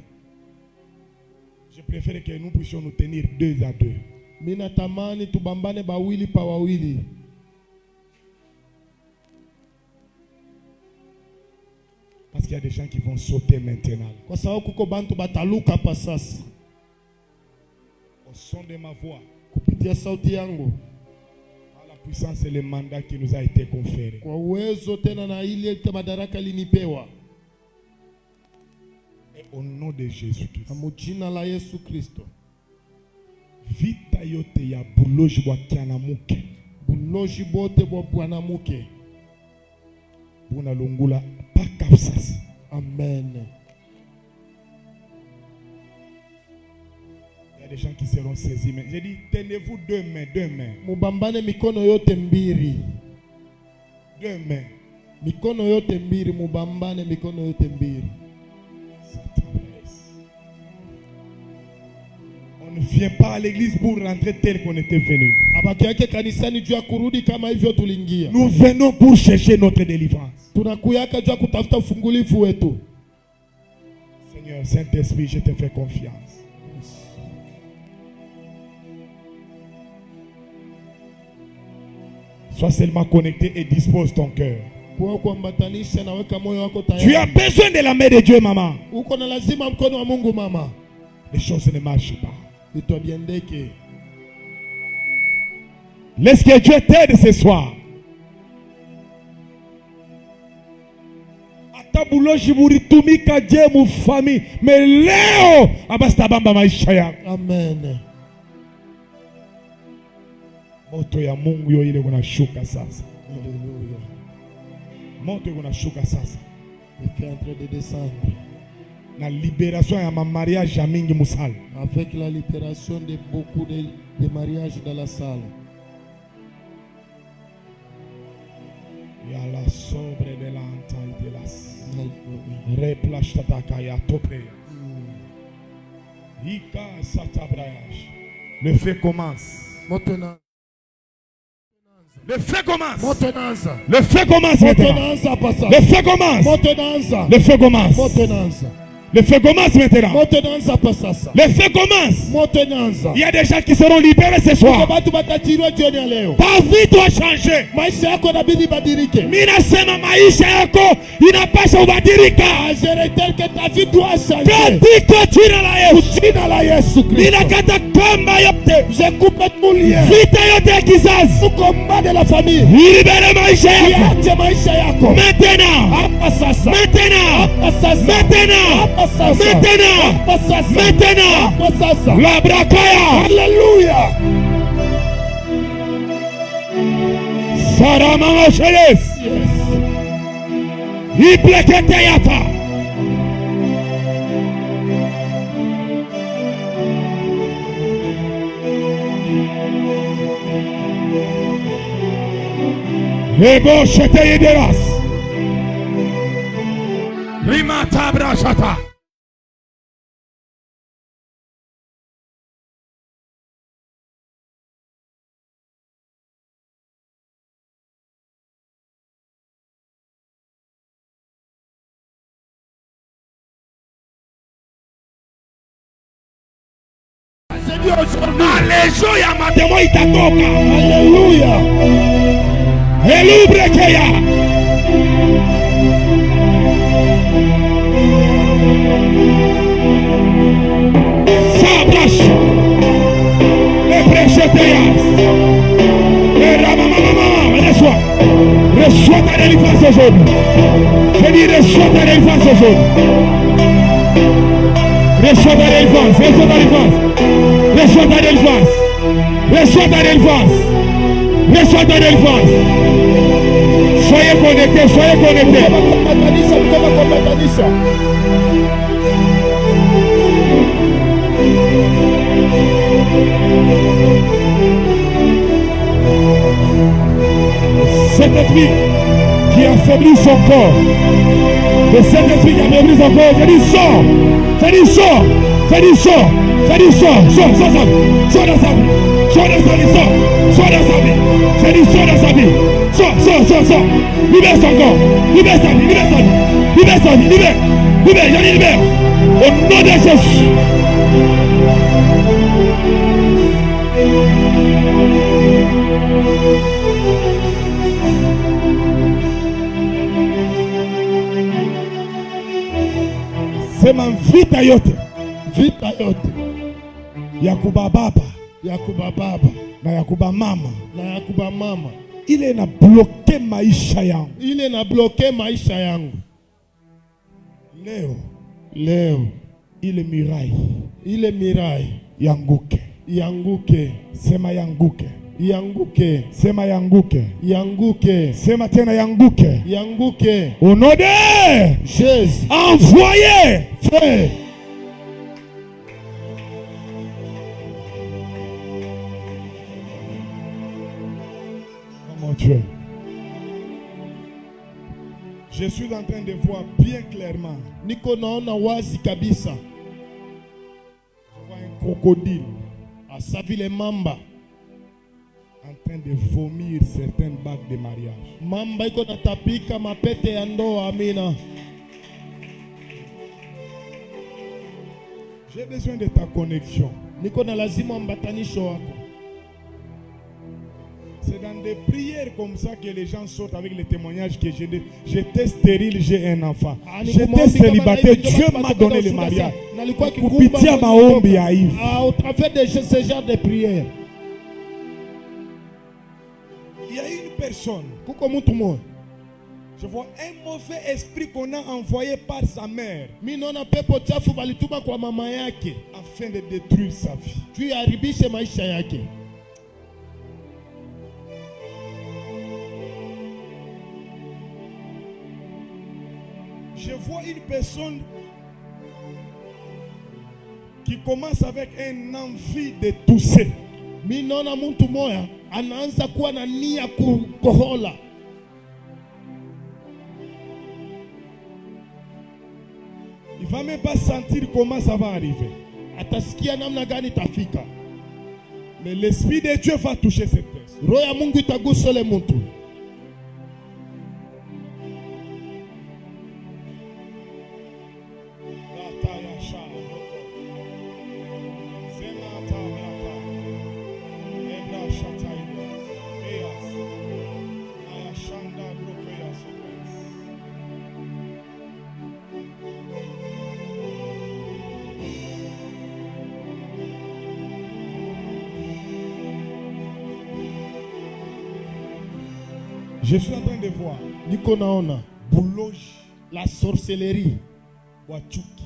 Je préfère que nous puissions nous tenir 2 à 2. Mina tamani tubambane bawili pa wawili. Parce qu'il y a des gens qui vont sauter maintenant. Kwa sababu kuko bantu bataluka hapa sasa. Au son de ma voix, kupitia sauti yangu, par la puissance et le mandat qui nous a été conféré, kwa uwezo tena na ile madaraka linipewa, et au nom de Jésus-Christ, mu jina la Yesu Kristo, vita yote ya buloji bwa kianamuke, buloji bote bwa bwanamuke, buna lungula paka usasi. Amen. Des gens qui seront saisis. Mais j'ai dit, tenez-vous 2 mains, 2 mains. Mubambane mikono yote mbiri. 2 mains. Mikono yote mbiri, mubambane mikono yote mbiri. On ne vient pas à l'église pour rentrer tel qu'on était venu. Abakiake kanisani juu ya kurudi kama hivyo tuliingia. Nous venons pour chercher notre délivrance. Tunakuyaka juu ya kutafuta ufungulivu wetu. Seigneur, Saint-Esprit, je te fais confiance. Sois seulement connecté et dispose ton cœur. Tu as besoin de la main de Dieu, maman. Les choses ne marchent pas. Laisse que Dieu t'aide ce soir. Mais leo Amen. Moto ya Mungu yo ile kunashuka sasa. Hallelujah. Moto kunashuka sasa. Il est en train de descendre. La libération ya mariage ya mingi musala. Avec la libération de beaucoup de mariages dans la salle. Il y a la sombre de l'antaille de las. Replashtataka ya topé. Ika satabrayage. Le feu commence. Maintenant. Le feu commence. Maintenant. Le feu commence maintenant. Le feu commence. Maintenant. Le feu commence. Maintenant. Le feu commence maintenant. Maintenant. Le feu commence. Maintenant. Il y a des gens qui seront libérés ce soir. Ta vie doit changer. Mina sema maisha yako inapasha ubadilika. Katika jina la Yesu. Ninakata kamba yote. Vita yote ya kizazi. Libere maisha yako. Maintenant. Maintenant. La brakaya. Alléluia. Sarama Macheles. Iplekete yata. Ebo shete yederas. Rimata brashata. Alejo ya matemo itatoka. Alléluia. Elubrekeya. Sabrash. Eprecheteas. Reçois ta délivrance aujourd'hui. Je dis reçois ta délivrance aujourd'hui. Reçois ta délivrance. Reçois ta délivrance. Reçois ta délivrance. Reçois ta délivrance. Reçois ta délivrance. Soyez connectés, soyez connectés. Cet esprit qui affaiblit son corps, de cet esprit qui affaiblit son corps, je dis sors, je dis sors, je dis sors, je dis sors, sors dans sa vie, sors dans sa vie, sors dans sa vie, sors dans sa vie, je dis sors dans sa vie, sors, libère son corps, libère sa vie, libère sa vie, libère sa vie, libère, je dis libère, au nom de Jésus. Sema vita yote yakuba baba na yakuba mama ile na bloke maisha yangu leo ile mirai yanguke sema yanguke sema yanguke sema tena yanguke au nom de Jésus envoyez feu. Oh mon Dieu, je suis en train de voir bien clairement. Niko naona wazi kabisa. Je vois un crocodile asavile mamba en train de vomir certaines bagues de mariage. Mamba iko natapika mapete ya ndoa. Amina. J'ai besoin de ta connexion. Niko na lazima ambatanisho wako. C'est dans des prières comme ça que les gens sortent avec le témoignage que j'étais stérile, j'ai un enfant. J'étais célibataire, Dieu m'a donné le mariage. Au travers de ce genre de prières. Il y a une personne. Je vois un mauvais esprit qu'on a envoyé par sa mère afin de détruire sa vie. Je vois une personne qui commence avec une envie de tousser. Minona muntu moya anaanza kuwa na nia kukohola. va même pas sentir comment ça va arriver. Atasikia namna gani tafika. Mais l'Esprit de Dieu va toucher cette personne. Roho ya Mungu itagusa le mtu. Je suis en train de voir niko naona bouloge, la sorcellerie, wachuki,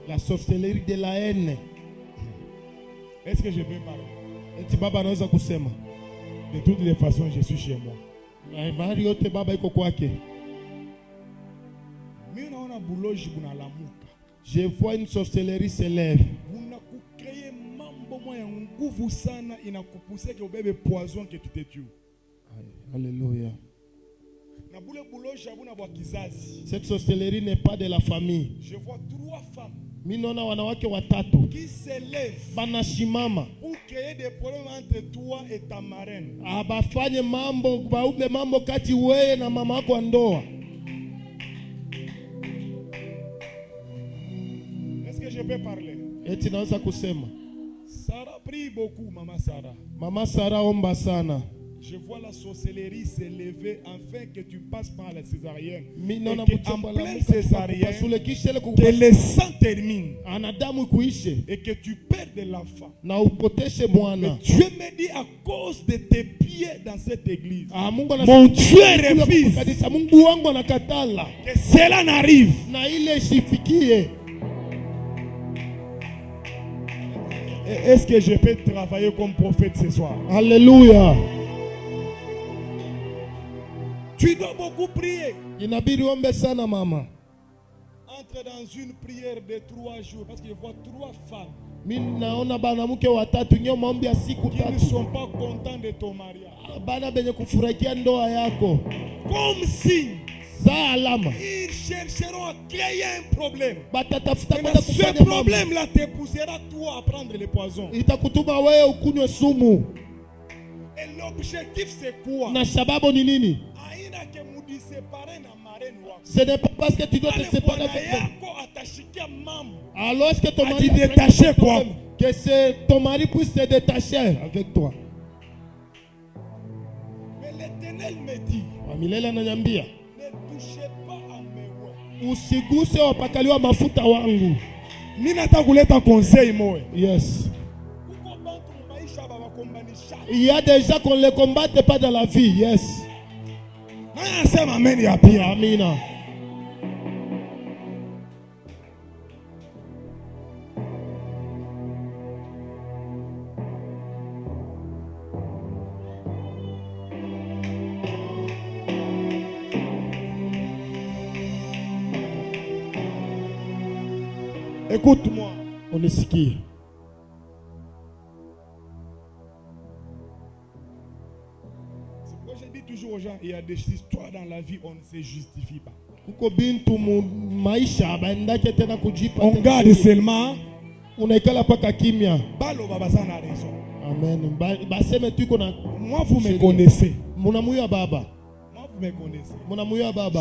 la sorcellerie de la haine. Est-ce que je peux parler? Eti baba anaweza kusema. De toutes les façons, je suis chez moi. Mahali yote baba iko kwake. Mimi naona bouloge bunalamuka. Je vois une sorcellerie s'élève. Unakukreye mambo moya nguvu sana inakupusha ke ubebe poison que tu te tues. Alléluia. Cette sorcellerie n'est pas de la famille. Je vois 3 femmes Minona wanawake watatu qui s'élèvent banashimama pour créer des problèmes entre toi et ta marraine. Abafanye mambo, baube mambo kati wewe na mama yako ndoa. Est-ce que je peux parler? Eti naweza kusema. Sarah prie beaucoup, maman Sarah. Mama Sarah omba sana. Je vois la sorcellerie s'élever afin que tu passes par la césarienne. Et en pleine césarienne, que le sang termine. Et que tu perdes l'enfant. Mais Dieu me dit à cause de tes pieds dans cette église, mon Dieu refuse que cela n'arrive. Est-ce que je peux travailler comme prophète ce soir? Alléluia. Tu dois beaucoup prier. Inabidi ombe sana mama. Entre dans une prière de 3 jours parce que je vois 3 femmes. Mimi naona banamuke watatu nyo maombi ya siku tatu. Qui ne sont pas contents de ton mariage. Bana benye kufurahikia ndoa yako. Comme si alama. Ils chercheront à créer un problème. Batatafuta kwenda kufanya mambo. Ce problème là te poussera toi à prendre le poison. Itakutuma wewe ukunywe sumu. Et l'objectif c'est quoi? Na sababu ni nini? Ce n'est pas parce que tu dois te séparer avec alors est-ce que ton mari détaché quoi? Que ton mari puisse se détacher avec toi. Mais l'Éternel me dit, ne touchez pas à mes voix. Usiguse wapakaliwa mafuta wangu. Mimi nataka kuleta conseil moja. Yes. Il y a des gens qu'on ne les combatte pas dans la vie. Yes. Amina. Écoute-moi. On est ski. Je dis toujours aux gens, il y a des histoires dans la vie, on ne se justifie pas. On garde seulement. Amen. Moi, vous me connaissez. Moi, vous me connaissez.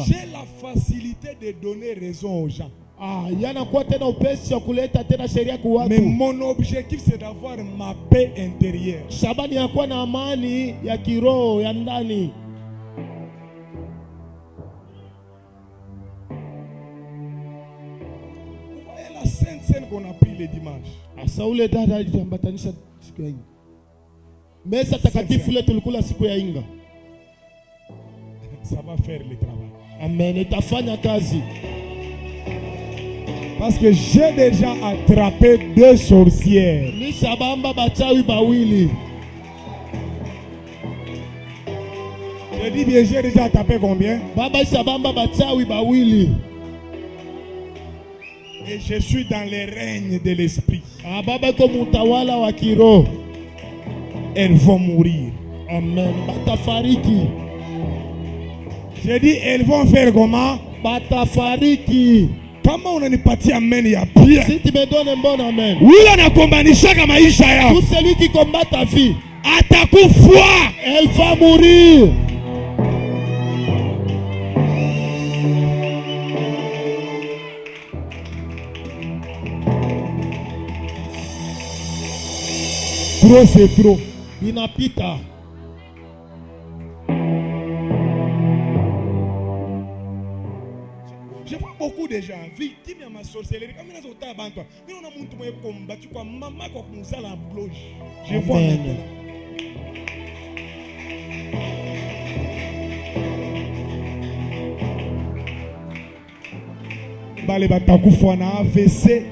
J'ai la facilité de donner raison aux gens. Mais mon objectif c'est d'avoir ma paix intérieure. La sainte scène qu'on a pris le dimanche. Ça va faire le travail. Amen. Parce que j'ai déjà attrapé 2 sorcières. Je dis bien, j'ai déjà attrapé combien? Et je suis dans le règne de l'esprit. Elles vont mourir. Amen. Je dis, elles vont faire comment? Batafariki. Kama unanipatia amen ya pia. Si tu me donnes un bon amen. Ule anakombanisha maisha yako. Tout celui qui combat ta vie. Atakufa. Elle va mourir. Trop c'est trop. Inapita. Je vois beaucoup de gens victimes de ma sorcellerie. Comme ils ont tabanto, mais on a monté moi combattu quoi maman quoi nous a la bloche. Je vois maintenant. Bale batakufa na AVC.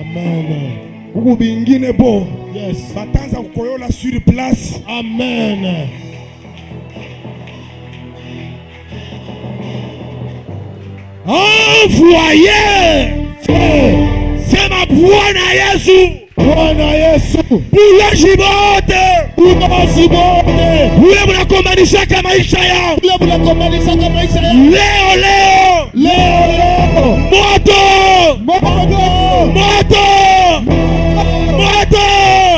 Amen. Kuku bingine bo. Yes. Batanza kukoyola sur place. Amen. Envoyez. C'est ma Bwana Yesu. Bwana Yesu. Bulaji bote. Bulaji bote. Ule mnakombanisha kama maisha yao. Ule mnakombanisha kama maisha yao. Leo leo. Leo leo. Moto. Moto. Moto. Moto. Moto.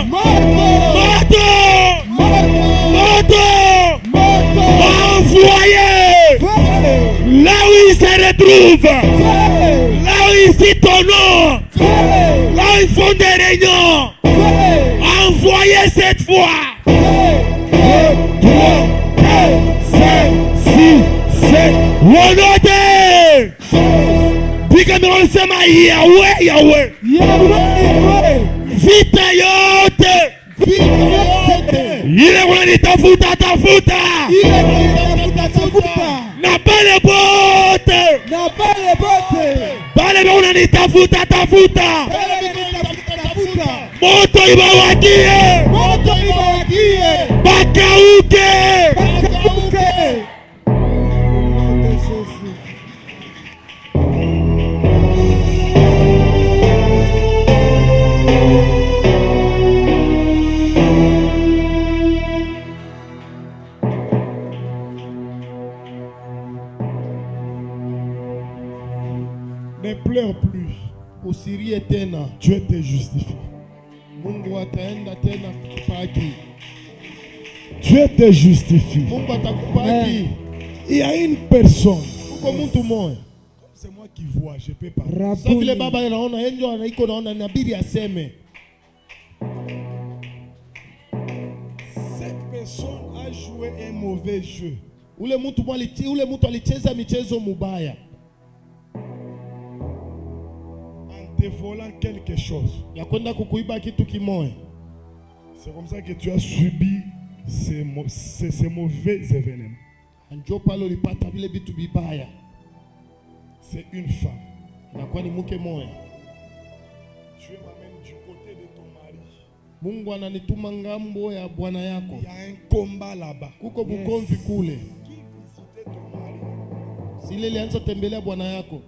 Moto. Moto. Envoyez. Là où il se retrouve. Là où il s'y tonne. Là où ils font des réunions. Envoyez cette fois. 1, 2, 3, 4, 5, 6, 7. Renaudez. Pigamiro sema Yahweh, Yahweh. Yahweh. Vita yote. Vita yote. Ile unanitafuta tafuta. Ile unanitafuta tafuta. Na pale bote. Na pale bote. Pale unanitafuta tafuta. Pale unanitafuta tafuta. Moto ibawakie. Moto ibawakie. Bakauke. Bakauke. Ne pleure plus. Usirie tena. Dieu te justifie. Mungu ataenda tena kukupaki. Dieu te justifie. Mungu atakupaki. Il y a une personne. Uko mtu mmoja. C'est moi qui vois, je peux pas. Sasa vile baba anaona yenjo anaiko naona nabiri aseme. Cette personne a joué un mauvais jeu. Ule mtu alicheza michezo mubaya. En te volant quelque chose. Ya kwenda kukuiba kitu kimoja. C'est comme ça que tu as subi ces mauvais événements. Anjo pale ulipata vile vitu vibaya. C'est une femme. Na kwa ni mke moja. Dieu m'amène du côté de ton mari. Mungu ananituma ngambo ya bwana yako. Il y a un combat là-bas. Kuko bukomvi kule. Qui visitait ton mari? Sile lianza tembelea bwana yako.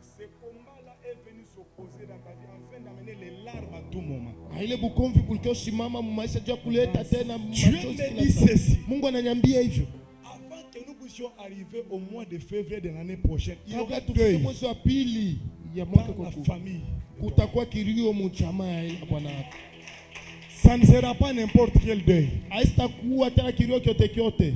Ce combat-là est venu s'opposer dans ta vie afin d'amener les larmes à tout moment. Ile bukomvi kulikio simama mu maisha jua kuleta tena machozi kila saa. Mungu ananiambia hivyo. Avant que nous puissions arriver au mois de février de l'année prochaine, il y aura tufike mwezi wa pili ya mwaka dans la famille. Kutakuwa kilio mu chama ya bwana yako. Ça ne sera pas n'importe quel deuil. Haitakuwa tena kilio kyote kyote.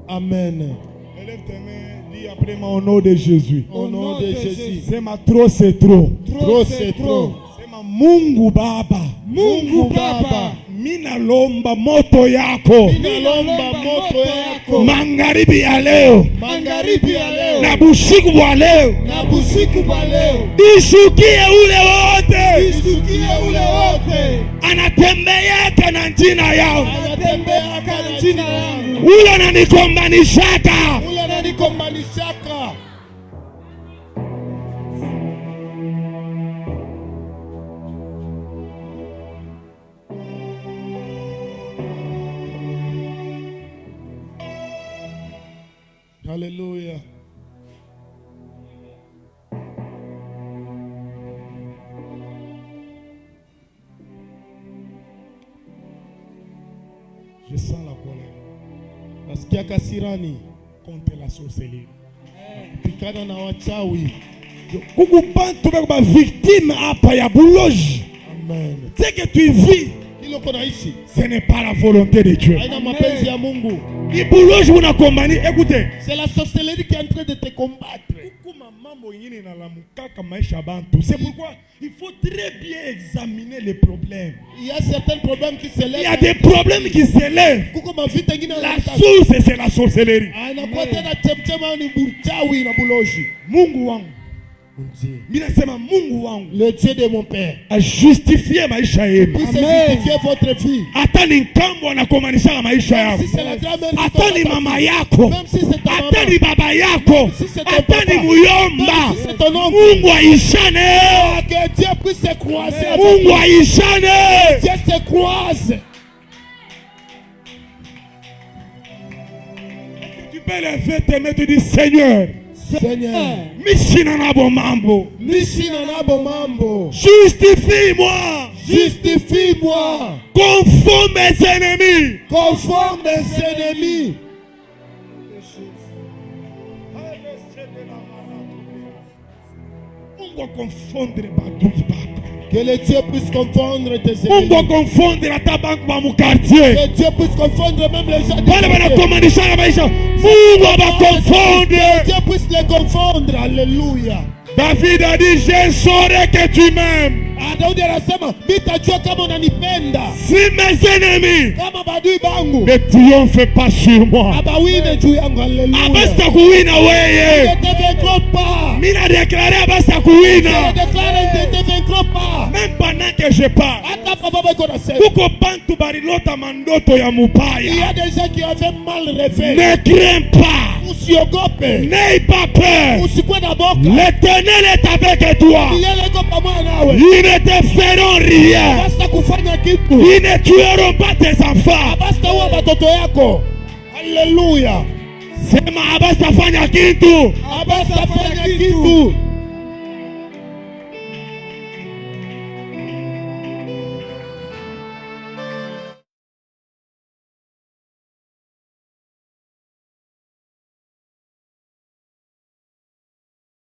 Amen. Élève tes mains, dis après moi au nom de Jésus. Au nom de Jésus. C'est ma trop c'est trop. Trop c'est trop. C'est ma Mungu Baba. Mungu Baba. Mina lomba moto yako. Mina lomba moto yako. Magharibi ya leo. Magharibi ya leo. Na busiku wa leo. Na busiku wa leo. Ishukie ule wote. Ishukie ule wote. Anatembeaka na jina yao. Anatembeaka na jina yangu. Ule ananikombanishaka. Ule ananikombanishaka. Hallelujah. Je sens la colère. Nasikia kasirani contre la sorcellerie. Pikana na wachawi. Kuku bantu beko ba victime hapa ya buloji. Amen. Ce que tu vis, ce n'est pas la volonté de Dieu. Écoutez. C'est la sorcellerie qui est en train de te combattre. C'est pourquoi il faut très bien examiner les problèmes. Il y a certains problèmes qui s'élèvent. Il y a des problèmes qui s'élèvent. La source, c'est la sorcellerie. Mungu wangu, le Dieu de mon Père a justifié maisha yenu. Puisse justifier votre vie. Hata ni nkambo anakomanisha maisha yako. Hata ni mama yako. Hata ni baba yako. Hata ni muyomba. Mungu aishane. Que Dieu puisse se croiser. Mungu aishane. Dieu se croise. Tu peux lever tes mains et te dire Seigneur. Seigneur, justifie-moi. Justifie-moi. Conforme mes ennemis. Conforme mes ennemis. Que le Dieu puisse confondre tes ennemis. Que Dieu puisse confondre même les gens. Que Dieu puisse les confondre. Alléluia. David a dit, je saurai que tu m'aimes. Si mes ennemis ne triomphent pas sur moi, même pendant que je parle, il y a des gens qui avaient mal rêvé. Ne crains pas. N'aie pas peur. L'Éternel est avec toi. Ils ne te feront rien. Ils ne tueront pas tes enfants. Alléluia. Sema abastafanya kitu. Abastafanya kitu.